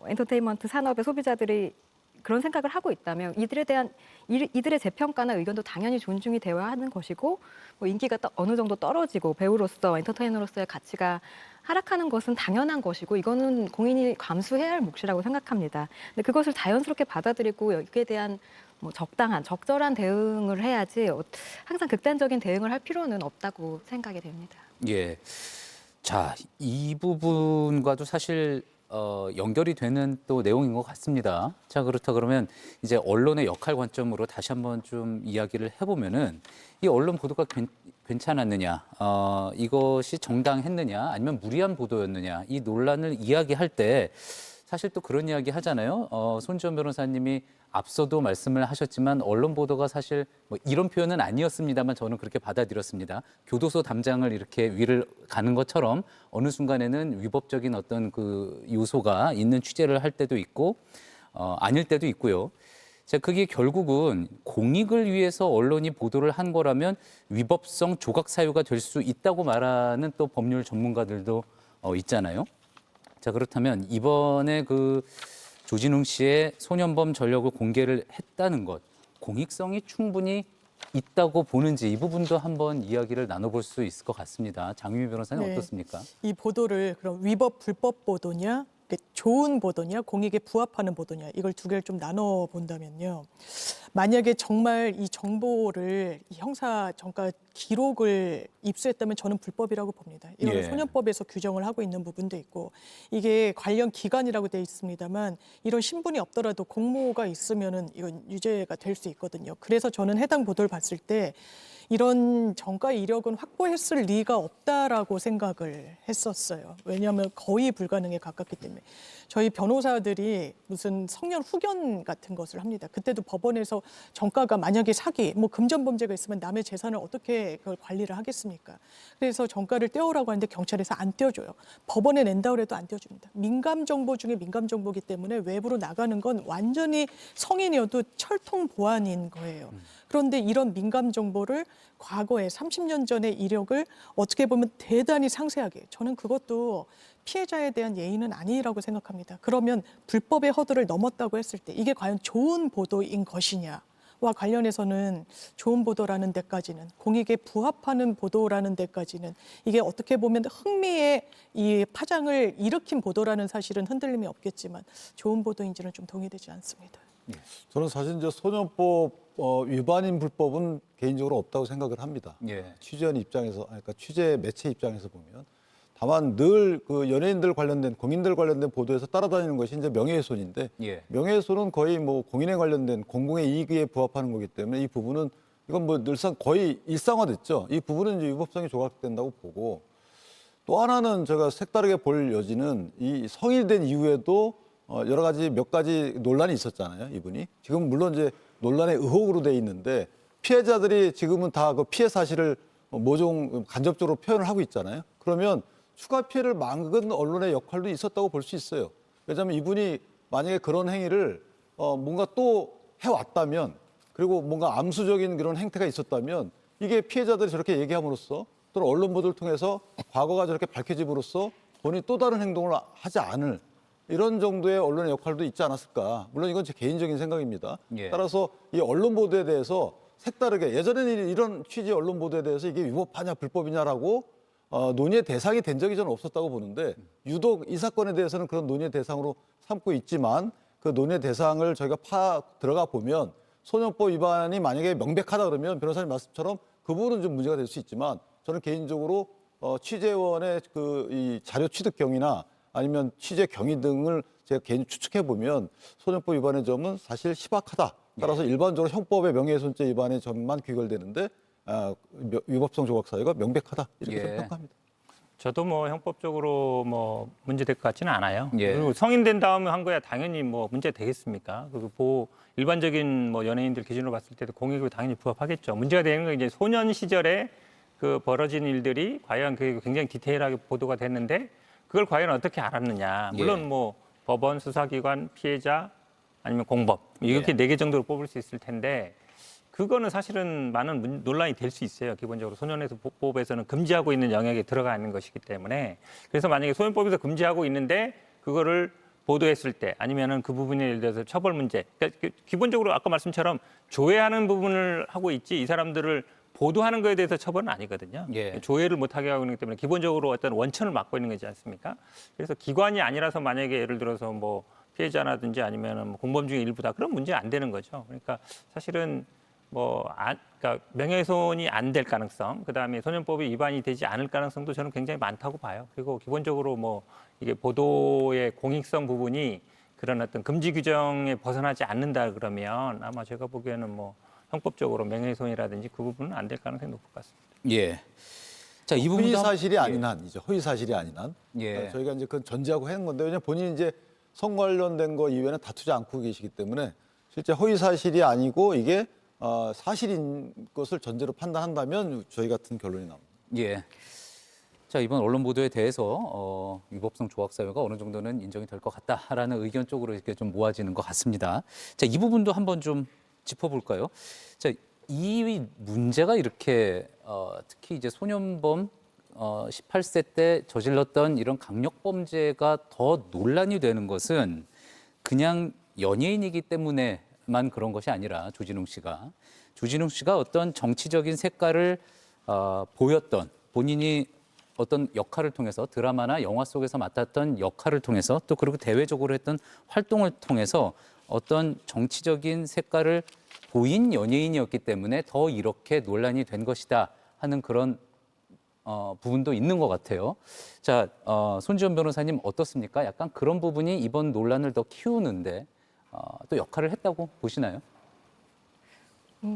엔터테인먼트 산업의 소비자들이 그런 생각을 하고 있다면 이들의 재평가나 의견도 당연히 존중이 되어야 하는 것이고, 뭐 인기가 어느 정도 떨어지고 배우로서 엔터테이너로서의 가치가 하락하는 것은 당연한 것이고, 이거는 공인이 감수해야 할 몫이라고 생각합니다. 근데 그것을 자연스럽게 받아들이고 여기에 대한 뭐 적절한 대응을 해야지 항상 극단적인 대응을 할 필요는 없다고 생각이 됩니다. 예. 자, 이 부분과도 사실 연결이 되는 또 내용인 것 같습니다. 자, 그렇다 그러면 이제 언론의 역할 관점으로 다시 한번 좀 이야기를 해보면은 이 언론 보도가 괜찮았느냐, 이것이 정당했느냐, 아니면 무리한 보도였느냐, 이 논란을 이야기할 때 사실 또 그런 이야기 하잖아요. 손지현 변호사님이 앞서도 말씀을 하셨지만 언론 보도가 사실 뭐 이런 표현은 아니었습니다만 저는 그렇게 받아들였습니다. 교도소 담장을 이렇게 위를 가는 것처럼 어느 순간에는 위법적인 어떤 그 요소가 있는 취재를 할 때도 있고 아닐 때도 있고요. 자, 그게 결국은 공익을 위해서 언론이 보도를 한 거라면 위법성 조각 사유가 될 수 있다고 말하는 또 법률 전문가들도 있잖아요. 자, 그렇다면 이번에 그 조진웅 씨의 소년범 전력을 공개를 했다는 것, 공익성이 충분히 있다고 보는지 이 부분도 한번 이야기를 나눠볼 수 있을 것 같습니다. 장유미 변호사님 네. 어떻습니까? 이 보도를 그럼 위법 불법 보도냐, 좋은 보도냐, 공익에 부합하는 보도냐, 이걸 두 개를 좀 나눠 본다면요. 만약에 정말 이 정보를 이 형사 전가 기록을 입수했다면 저는 불법이라고 봅니다. 이건 예. 소년법에서 규정을 하고 있는 부분도 있고, 이게 관련 기관이라고 돼 있습니다만 이런 신분이 없더라도 공모가 있으면은 이건 유죄가 될 수 있거든요. 그래서 저는 해당 보도를 봤을 때 이런 전가 이력은 확보했을 리가 없다라고 생각을 했었어요. 왜냐하면 거의 불가능에 가깝기 때문에. 저희 변호사들이 무슨 성년 후견 같은 것을 합니다. 그때도 법원에서 전가가 만약에 사기, 뭐 금전 범죄가 있으면 남의 재산을 어떻게 그걸 관리를 하겠습니까? 그래서 전가를 떼오라고 하는데 경찰에서 안 떼어줘요. 법원에 낸다고 해도 안 떼어줍니다. 민감 정보 중에 민감 정보이기 때문에 외부로 나가는 건 완전히 성인이어도 철통 보안인 거예요. 그런데 이런 민감 정보를 과거에 30년 전의 이력을 어떻게 보면 대단히 상세하게, 저는 그것도 피해자에 대한 예의는 아니라고 생각합니다. 그러면 불법의 허들을 넘었다고 했을 때 이게 과연 좋은 보도인 것이냐와 관련해서는 좋은 보도라는 데까지는, 공익에 부합하는 보도라는 데까지는, 이게 어떻게 보면 흥미의 이 파장을 일으킨 보도라는 사실은 흔들림이 없겠지만 좋은 보도인지는 좀 동의되지 않습니다. 저는 사실 이제 소년법 위반인 불법은 개인적으로 없다고 생각을 합니다. 예. 취재원 입장에서, 그러니까 취재 매체 입장에서 보면, 다만 늘 그 연예인들 관련된, 공인들 관련된 보도에서 따라다니는 것이 이제 명예훼손인데, 예. 명예훼손은 거의 뭐 공인에 관련된 공공의 이익에 부합하는 거기 때문에 이 부분은 이건 뭐 늘상 거의 일상화됐죠. 이 부분은 이제 위법성이 조각된다고 보고, 또 하나는 제가 색다르게 볼 여지는 이 성인이 된 이후에도 여러 가지 몇 가지 논란이 있었잖아요, 이분이. 지금 물론 이제 논란의 의혹으로 돼 있는데 피해자들이 지금은 다 그 피해 사실을 모종 간접적으로 표현을 하고 있잖아요. 그러면 추가 피해를 막은 언론의 역할도 있었다고 볼 수 있어요. 왜냐하면 이분이 만약에 그런 행위를 뭔가 또 해왔다면, 그리고 뭔가 암수적인 그런 행태가 있었다면, 이게 피해자들이 저렇게 얘기함으로써 또는 언론 보도를 통해서 과거가 저렇게 밝혀짐으로써 본인이 또 다른 행동을 하지 않을 이런 정도의 언론의 역할도 있지 않았을까. 물론 이건 제 개인적인 생각입니다. 예. 따라서 이 언론 보도에 대해서 색다르게, 예전에는 이런 취지의 언론 보도에 대해서 이게 위법하냐 불법이냐라고 논의의 대상이 된 적이 저는 없었다고 보는데 유독 이 사건에 대해서는 그런 논의의 대상으로 삼고 있지만 그 논의의 대상을 저희가 들어가 보면 소년법 위반이 만약에 명백하다 그러면 변호사님 말씀처럼 그 부분은 좀 문제가 될 수 있지만 저는 개인적으로 취재원의 이 자료 취득 경위나 아니면 취재 경위 등을 제가 개인 추측해 보면 소년법 위반의 점은 사실 희박하다. 따라서 일반적으로 형법의 명예훼손죄 위반의 점만 귀결되는데 위법성 조각 사유가 명백하다 이렇게 저는 평가합니다. 저도 뭐 형법적으로 뭐 문제될 것 같지는 않아요. 예. 그리고 성인 된 다음에 한 거야 당연히 뭐 문제 되겠습니까? 그리고 일반적인 뭐 연예인들 기준으로 봤을 때도 공익에 당연히 부합하겠죠. 문제가 되는 건 이제 소년 시절에 그 벌어진 일들이 과연 그게 굉장히 디테일하게 보도가 됐는데 그걸 과연 어떻게 알았느냐. 물론 뭐 법원, 수사기관, 피해자 아니면 공법 이렇게 4개 정도로 뽑을 수 있을 텐데 그거는 사실은 많은 논란이 될 수 있어요. 기본적으로 소년에서법에서는 금지하고 있는 영역에 들어가 있는 것이기 때문에 그래서 만약에 소년법에서 금지하고 있는데 그거를 보도했을 때 아니면은 그 부분에 예를 들어서 처벌 문제 그러니까 기본적으로 아까 말씀처럼 조회하는 부분을 하고 있지 이 사람들을 보도하는 거에 대해서 처벌은 아니거든요. 조회를 못하게 하고 있기 때문에 기본적으로 어떤 원천을 막고 있는 거지 않습니까? 그래서 기관이 아니라서 만약에 예를 들어서 뭐 피해자라든지 아니면 뭐 공범 중에 일부다 그런 문제가 안 되는 거죠. 그러니까 사실은 그러니까 명예훼손이 안 될 가능성, 그다음에 소년법이 위반이 되지 않을 가능성도 저는 굉장히 많다고 봐요. 그리고 기본적으로 뭐 이게 보도의 공익성 부분이 그런 어떤 금지 규정에 벗어나지 않는다 그러면 아마 제가 보기에는 뭐 형법적으로 명예훼손이라든지 그 부분은 안 될 가능성이 높을 것 같습니다. 예. 자, 이 부분도 허위 사실이 아닌 한이죠. 허위 사실이 아닌 한. 예. 저희가 이제 그건 전제하고 하는 건데 왜냐면 본인이 이제 성 관련된 거 이외에는 다투지 않고 계시기 때문에 실제 허위 사실이 아니고 이게 사실인 것을 전제로 판단한다면 저희 같은 결론이 나옵니다. 예. 자, 이번 언론 보도에 대해서 위법성 조각 사유가 어느 정도는 인정이 될 것 같다라는 의견 쪽으로 이렇게 좀 모아지는 것 같습니다. 자, 이 부분도 한번 좀 짚어볼까요? 자, 이 문제가 이렇게 특히 이제 소년범 18세 때 저질렀던 이런 강력 범죄가 더 논란이 되는 것은 그냥 연예인이기 때문에만 그런 것이 아니라 조진웅 씨가 어떤 정치적인 색깔을 보였던 본인이 어떤 역할을 통해서 드라마나 영화 속에서 맡았던 역할을 통해서 또 그리고 대외적으로 했던 활동을 통해서 어떤 정치적인 색깔을 보인 연예인이었기 때문에 더 이렇게 논란이 된 것이다 하는 그런 부분도 있는 것 같아요. 자, 손지연 변호사님 어떻습니까? 약간 그런 부분이 이번 논란을 더 키우는데 또 역할을 했다고 보시나요?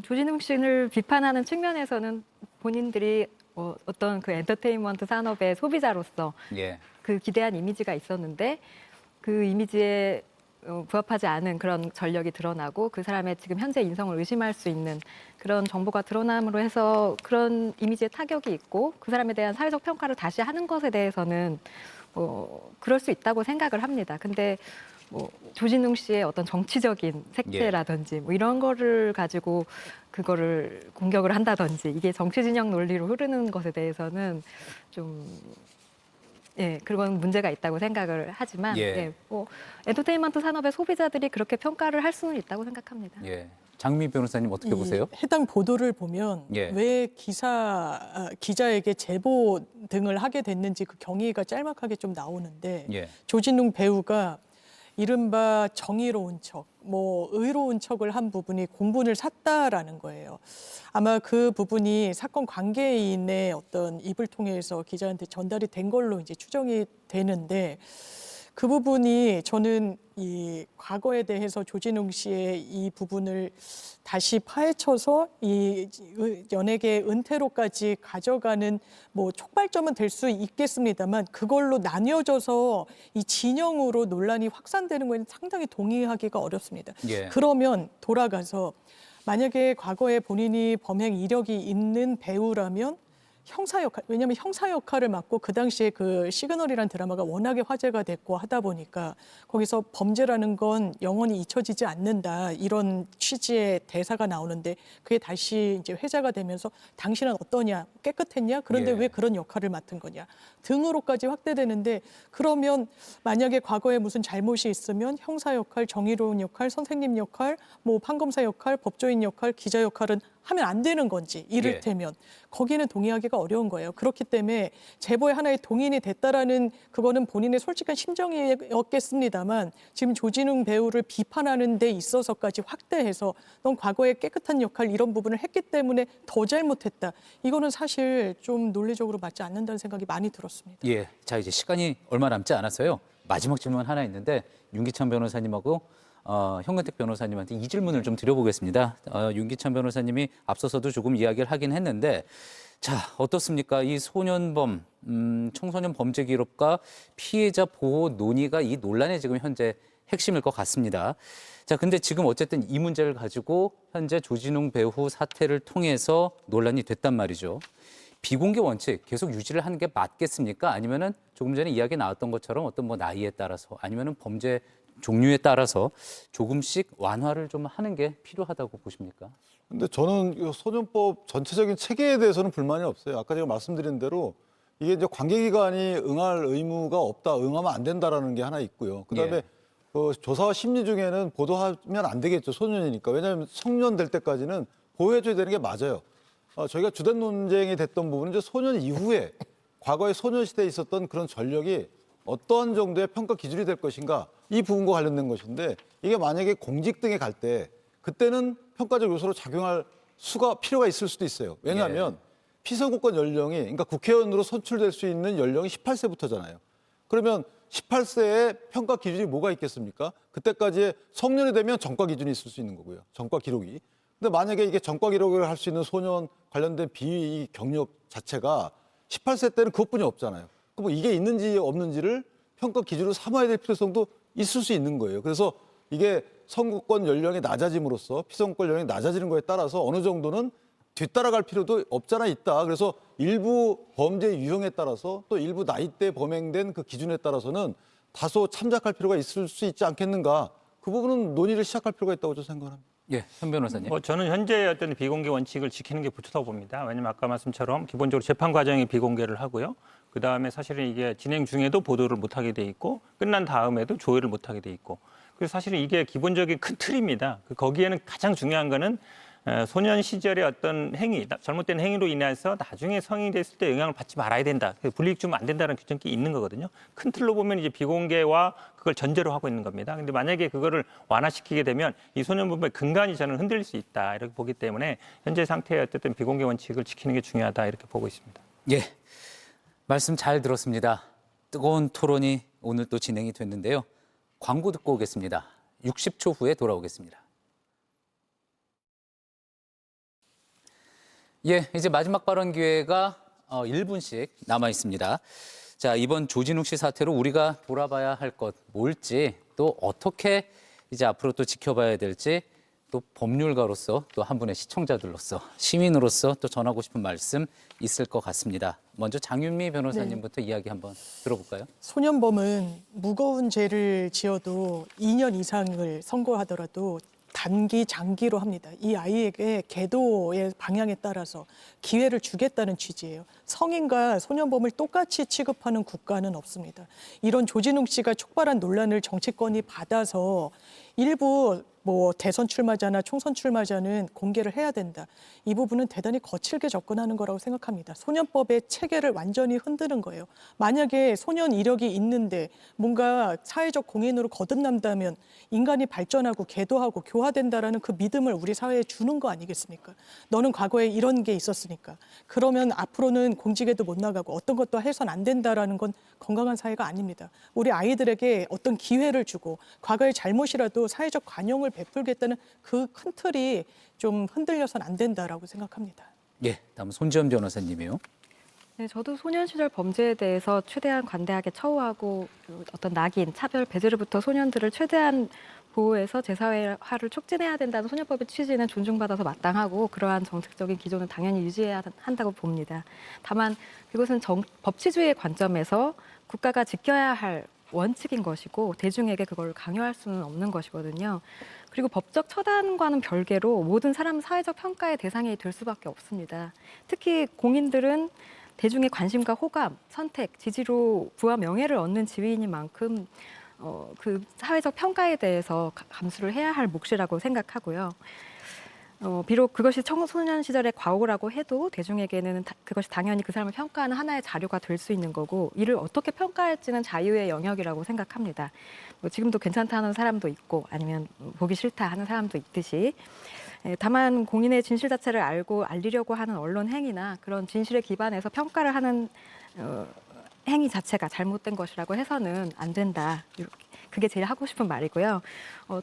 조진웅 씨를 비판하는 측면에서는 본인들이 어떤 그 엔터테인먼트 산업의 소비자로서 그 기대한 이미지가 있었는데 그 이미지에 부합하지 않은 그런 전력이 드러나고 그 사람의 지금 현재 인성을 의심할 수 있는 그런 정보가 드러남으로 해서 그런 이미지에 타격이 있고 그 사람에 대한 사회적 평가를 다시 하는 것에 대해서는 그럴 수 있다고 생각을 합니다. 근데 뭐 조진웅 씨의 어떤 정치적인 색채라든지 뭐 이런 거를 가지고 그거를 공격을 한다든지 이게 정치 진영 논리로 흐르는 것에 대해서는 좀 그건 문제가 있다고 생각을 하지만 뭐 엔터테인먼트 산업의 소비자들이 그렇게 평가를 할 수는 있다고 생각합니다. 장미 변호사님 어떻게 보세요? 해당 보도를 보면 왜 기자에게 제보 등을 하게 됐는지 그 경위가 짤막하게 좀 나오는데 조진웅 배우가 이른바 정의로운 척, 뭐 의로운 척을 한 부분이 공분을 샀다라는 거예요. 아마 그 부분이 사건 관계인의 어떤 입을 통해서 기자한테 전달이 된 걸로 이제 추정이 되는데 그 부분이 저는 이 과거에 대해서 조진웅 씨의 이 부분을 다시 파헤쳐서 이 연예계 은퇴로까지 가져가는 뭐 촉발점은 될 수 있겠습니다만 그걸로 나뉘어져서 이 진영으로 논란이 확산되는 거에는 상당히 동의하기가 어렵습니다. 그러면 돌아가서 만약에 과거에 본인이 범행 이력이 있는 배우라면 형사 역할, 왜냐하면 형사 역할을 맡고 그 당시에 그 시그널이라는 드라마가 워낙에 화제가 됐고 하다 보니까 거기서 범죄라는 건 영원히 잊혀지지 않는다 이런 취지의 대사가 나오는데 그게 다시 이제 회자가 되면서 당신은 어떠냐, 깨끗했냐, 그런데 왜 그런 역할을 맡은 거냐 등으로까지 확대되는데 그러면 만약에 과거에 무슨 잘못이 있으면 형사 역할, 정의로운 역할, 선생님 역할, 뭐 판검사 역할, 법조인 역할, 기자 역할은 하면 안 되는 건지 이를테면 거기는 동의하기가 어려운 거예요. 그렇기 때문에 제보의 하나의 동인이 됐다라는 그거는 본인의 솔직한 심정이었겠습니다만 지금 조진웅 배우를 비판하는 데 있어서까지 확대해서 넌 과거에 깨끗한 역할 이런 부분을 했기 때문에 더 잘못했다. 이거는 사실 좀 논리적으로 맞지 않는다는 생각이 많이 들었습니다. 예, 자 이제 시간이 얼마 남지 않았어요. 마지막 질문 하나 있는데 윤기찬 변호사님하고 현근택 변호사님한테 이 질문을 좀 드려보겠습니다. 윤기찬 변호사님이 앞서서도 조금 이야기를 하긴 했는데 자 어떻습니까? 이 소년범, 청소년 범죄 기록과 피해자 보호 논의가 이 논란의 지금 현재 핵심일 것 같습니다. 자, 근데 지금 어쨌든 이 문제를 가지고 현재 조진웅 배우 사태를 통해서 논란이 됐단 말이죠. 비공개 원칙 계속 유지를 하는 게 맞겠습니까? 아니면은 조금 전에 이야기 나왔던 것처럼 어떤 뭐 나이에 따라서 아니면은 범죄 종류에 따라서 조금씩 완화를 좀 하는 게 필요하다고 보십니까? 근데 저는 이 소년법 전체적인 체계에 대해서는 불만이 없어요. 아까 제가 말씀드린 대로 이게 이제 관계기관이 응할 의무가 없다, 응하면 안 된다라는 게 하나 있고요. 그다음에 그 조사와 심리 중에는 보도하면 안 되겠죠. 소년이니까. 왜냐하면 성년 될 때까지는 보호해줘야 되는 게 맞아요. 저희가 주된 논쟁이 됐던 부분은 이제 소년 이후에 과거의 소년시대에 있었던 그런 전력이 어떠한 정도의 평가 기준이 될 것인가 이 부분과 관련된 것인데 이게 만약에 공직 등에 갈 때 그때는 평가적 요소로 작용할 필요가 있을 수도 있어요. 왜냐하면 피선거권 연령이 그러니까 국회의원으로 선출될 수 있는 연령이 18세부터잖아요. 그러면 18세의 평가 기준이 뭐가 있겠습니까? 그때까지 성년이 되면 전과 기준이 있을 수 있는 거고요. 전과 기록이. 근데 만약에 이게 전과 기록을 할 수 있는 소년 관련된 비위 경력 자체가 18세 때는 그것뿐이 없잖아요. 그럼 이게 있는지 없는지를 평가 기준으로 삼아야 될 필요성도 있을 수 있는 거예요. 그래서 이게 선거권 연령이 낮아짐으로써 피선거권 연령이 낮아지는 거에 따라서 어느 정도는 뒤따라갈 필요도 없잖아 있다. 그래서 일부 범죄 유형에 따라서 또 일부 나이대 범행된 그 기준에 따라서는 다소 참작할 필요가 있을 수 있지 않겠는가. 그 부분은 논의를 시작할 필요가 있다고 저는 생각합니다. 예, 현 변호사님. 저는 현재 어떤 비공개 원칙을 지키는 게 좋다고 봅니다. 왜냐하면 아까 말씀처럼 기본적으로 재판 과정에 비공개를 하고요. 그다음에 사실은 이게 진행 중에도 보도를 못하게 돼 있고 끝난 다음에도 조회를 못하게 돼 있고 그래서 사실은 이게 기본적인 큰 틀입니다. 거기에는 가장 중요한 거는 소년 시절의 어떤 행위, 잘못된 행위로 인해서 나중에 성인이 됐을 때 영향을 받지 말아야 된다. 불이익 주면 안 된다는 규정이 있는 거거든요. 큰 틀로 보면 이제 비공개와 그걸 전제로 하고 있는 겁니다. 근데 만약에 그거를 완화시키게 되면 이 소년범의 근간이 저는 흔들릴 수 있다. 이렇게 보기 때문에 현재 상태의 어쨌든 비공개 원칙을 지키는 게 중요하다. 이렇게 보고 있습니다. 예, 말씀 잘 들었습니다. 뜨거운 토론이 오늘 또 진행이 됐는데요. 광고 듣고 오겠습니다. 60초 후에 돌아오겠습니다. 예, 이제 마지막 발언 기회가 1분씩 남아 있습니다. 자, 이번 조진웅 씨 사태로 우리가 돌아봐야 할 것 뭘지 또 어떻게 이제 앞으로 또 지켜봐야 될지 또 법률가로서 또 한 분의 시청자들로서 시민으로서 또 전하고 싶은 말씀 있을 것 같습니다. 먼저 장윤미 변호사님부터 이야기 한번 들어볼까요? 소년범은 무거운 죄를 지어도 2년 이상을 선고하더라도 단기, 장기로 합니다. 이 아이에게 계도의 방향에 따라서 기회를 주겠다는 취지예요. 성인과 소년범을 똑같이 취급하는 국가는 없습니다. 이런 조진웅 씨가 촉발한 논란을 정치권이 받아서 일부 대선 출마자나 총선 출마자는 공개를 해야 된다. 이 부분은 대단히 거칠게 접근하는 거라고 생각합니다. 소년법의 체계를 완전히 흔드는 거예요. 만약에 소년 이력이 있는데 뭔가 사회적 공인으로 거듭난다면 인간이 발전하고 계도하고 교화된다라는 그 믿음을 우리 사회에 주는 거 아니겠습니까? 너는 과거에 이런 게 있었으니까. 그러면 앞으로는 공직에도 못 나가고 어떤 것도 해선 안 된다라는 건 건강한 사회가 아닙니다. 우리 아이들에게 어떤 기회를 주고 과거의 잘못이라도 사회적 관용을 베풀겠다는 그 큰 틀이 좀 흔들려서는 안 된다라고 생각합니다. 예, 다음 손지연 변호사님이요. 네, 저도 소년 시절 범죄에 대해서 최대한 관대하게 처우하고 어떤 낙인, 차별, 배제로부터 소년들을 최대한 보호해서 재사회화를 촉진해야 된다는 소년법의 취지는 존중받아서 마땅하고 그러한 정책적인 기조는 당연히 유지해야 한다고 봅니다. 다만 그것은 법치주의의 관점에서 국가가 지켜야 할 원칙인 것이고 대중에게 그걸 강요할 수는 없는 것이거든요. 그리고 법적 처단과는 별개로 모든 사람은 사회적 평가의 대상이 될 수밖에 없습니다. 특히 공인들은 대중의 관심과 호감, 선택, 지지로 부와 명예를 얻는 지위인 만큼 그 사회적 평가에 대해서 감수를 해야 할 몫이라고 생각하고요. 비록 그것이 청소년 시절의 과오라고 해도 대중에게는 그것이 당연히 그 사람을 평가하는 하나의 자료가 될 수 있는 거고 이를 어떻게 평가할지는 자유의 영역이라고 생각합니다. 지금도 괜찮다 하는 사람도 있고 아니면 보기 싫다 하는 사람도 있듯이 다만 공인의 진실 자체를 알고 알리려고 하는 언론 행위나 그런 진실에 기반해서 평가를 하는 행위 자체가 잘못된 것이라고 해서는 안 된다. 그게 제일 하고 싶은 말이고요.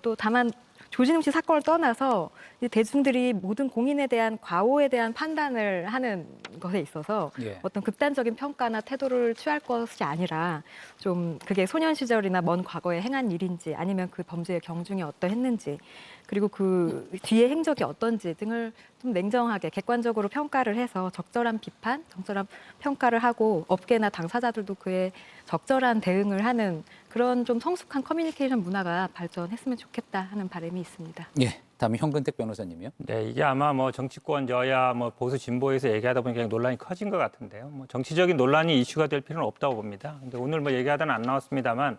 또 다만 조진웅 씨 사건을 떠나서 대중들이 모든 공인에 대한 과오에 대한 판단을 하는 것에 있어서 어떤 극단적인 평가나 태도를 취할 것이 아니라 좀 그게 소년 시절이나 먼 과거에 행한 일인지 아니면 그 범죄의 경중이 어떠했는지 그리고 그 뒤에 행적이 어떤지 등을 좀 냉정하게 객관적으로 평가를 해서 적절한 비판, 적절한 평가를 하고 업계나 당사자들도 그에 적절한 대응을 하는 그런 좀 성숙한 커뮤니케이션 문화가 발전했으면 좋겠다 하는 바람이 있습니다. 예, 다음에 현근택 변호사님이요. 네, 이게 아마 뭐 정치권 여야 뭐 보수 진보에서 얘기하다 보니까 논란이 커진 것 같은데요. 뭐 정치적인 논란이 이슈가 될 필요는 없다고 봅니다. 근데 오늘 뭐 얘기하다는 안 나왔습니다만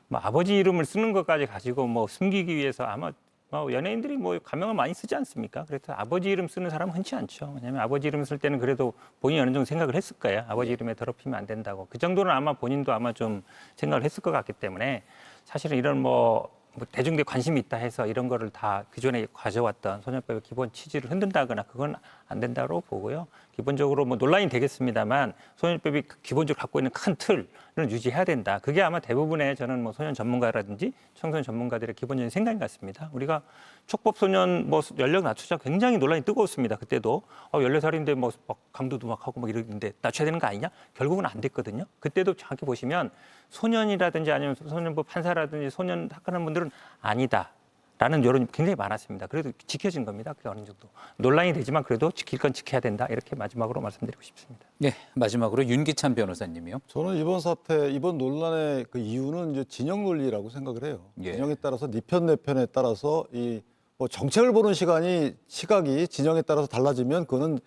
뭐 아버지 이름을 쓰는 것까지 가지고 뭐 숨기기 위해서 아마 연예인들이 뭐 가명을 많이 쓰지 않습니까? 그래서 아버지 이름 쓰는 사람은 흔치 않죠. 왜냐하면 아버지 이름 쓸 때는 그래도 본인이 어느 정도 생각을 했을 거예요. 아버지 이름에 더럽히면 안 된다고. 그 정도는 아마 본인도 아마 좀 생각을 했을 것 같기 때문에 사실은 이런 뭐 대중들이 관심이 있다 해서 이런 거를 다 그전에 가져왔던 소년법의 기본 취지를 흔든다거나 그건 안 된다고 보고요. 기본적으로 뭐 논란이 되겠습니다만 소년법이 기본적으로 갖고 있는 큰 틀을 유지해야 된다. 그게 아마 대부분의 저는 뭐 소년 전문가라든지 청소년 전문가들의 기본적인 생각인 것 같습니다. 우리가 촉법 소년 뭐 연령 낮추자 굉장히 논란이 뜨거웠습니다. 그때도 14살인데 뭐 강도도 막 하고 막 이러는데 낮춰야 되는 거 아니냐? 결국은 안 됐거든요. 그때도 정확히 보시면 소년이라든지 아니면 소년부 판사라든지 소년 사건한 분들은 아니다. 라는 여론이 굉장히 많았습니다. 그래도 지켜진 겁니다. 그 어느 정도. 논란이 되지만 그래도 지킬 건 지켜야 된다. 이렇게 마지막으로 말씀드리고 싶습니다. 네, 마지막으로 윤기찬 변호사님이요. 저는 이번 사태, 이번 논란의 그 이유는 이제 진영 논리라고 생각을 해요. 진영에 따라서 네 편, 내 편에 따라서 이 뭐 정책을 보는 시각이 진영에 따라서 달라지면 그거는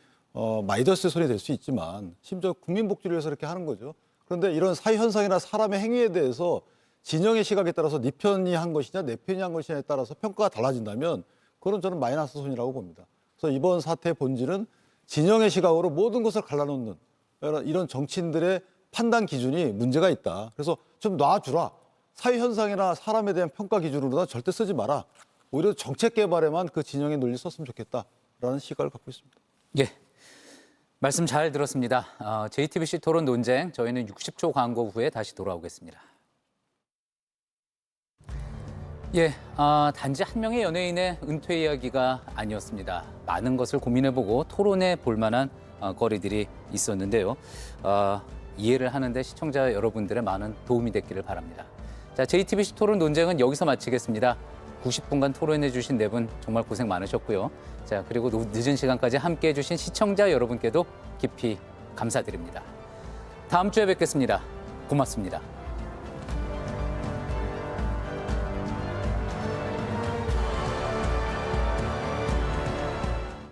마이더스의 손이 될 수 있지만 심지어 국민 복지를 위해서 이렇게 하는 거죠. 그런데 이런 사회 현상이나 사람의 행위에 대해서 진영의 시각에 따라서 네 편이 한 것이냐 내 편이 한 것이냐에 따라서 평가가 달라진다면 그건 저는 마이너스 손이라고 봅니다. 그래서 이번 사태의 본질은 진영의 시각으로 모든 것을 갈라놓는 이런 정치인들의 판단 기준이 문제가 있다. 그래서 좀 놔주라. 사회 현상이나 사람에 대한 평가 기준으로는 절대 쓰지 마라. 오히려 정책 개발에만 그 진영의 논리 썼으면 좋겠다라는 시각을 갖고 있습니다. 예, 말씀 잘 들었습니다. JTBC 토론 논쟁 저희는 60초 광고 후에 다시 돌아오겠습니다. 예, 단지 한 명의 연예인의 은퇴 이야기가 아니었습니다. 많은 것을 고민해보고 토론해 볼 만한 거리들이 있었는데요. 이해를 하는데 시청자 여러분들의 많은 도움이 됐기를 바랍니다. 자, JTBC 토론 논쟁은 여기서 마치겠습니다. 90분간 토론해 주신 네 분 정말 고생 많으셨고요. 자, 그리고 늦은 시간까지 함께해 주신 시청자 여러분께도 깊이 감사드립니다. 다음 주에 뵙겠습니다. 고맙습니다.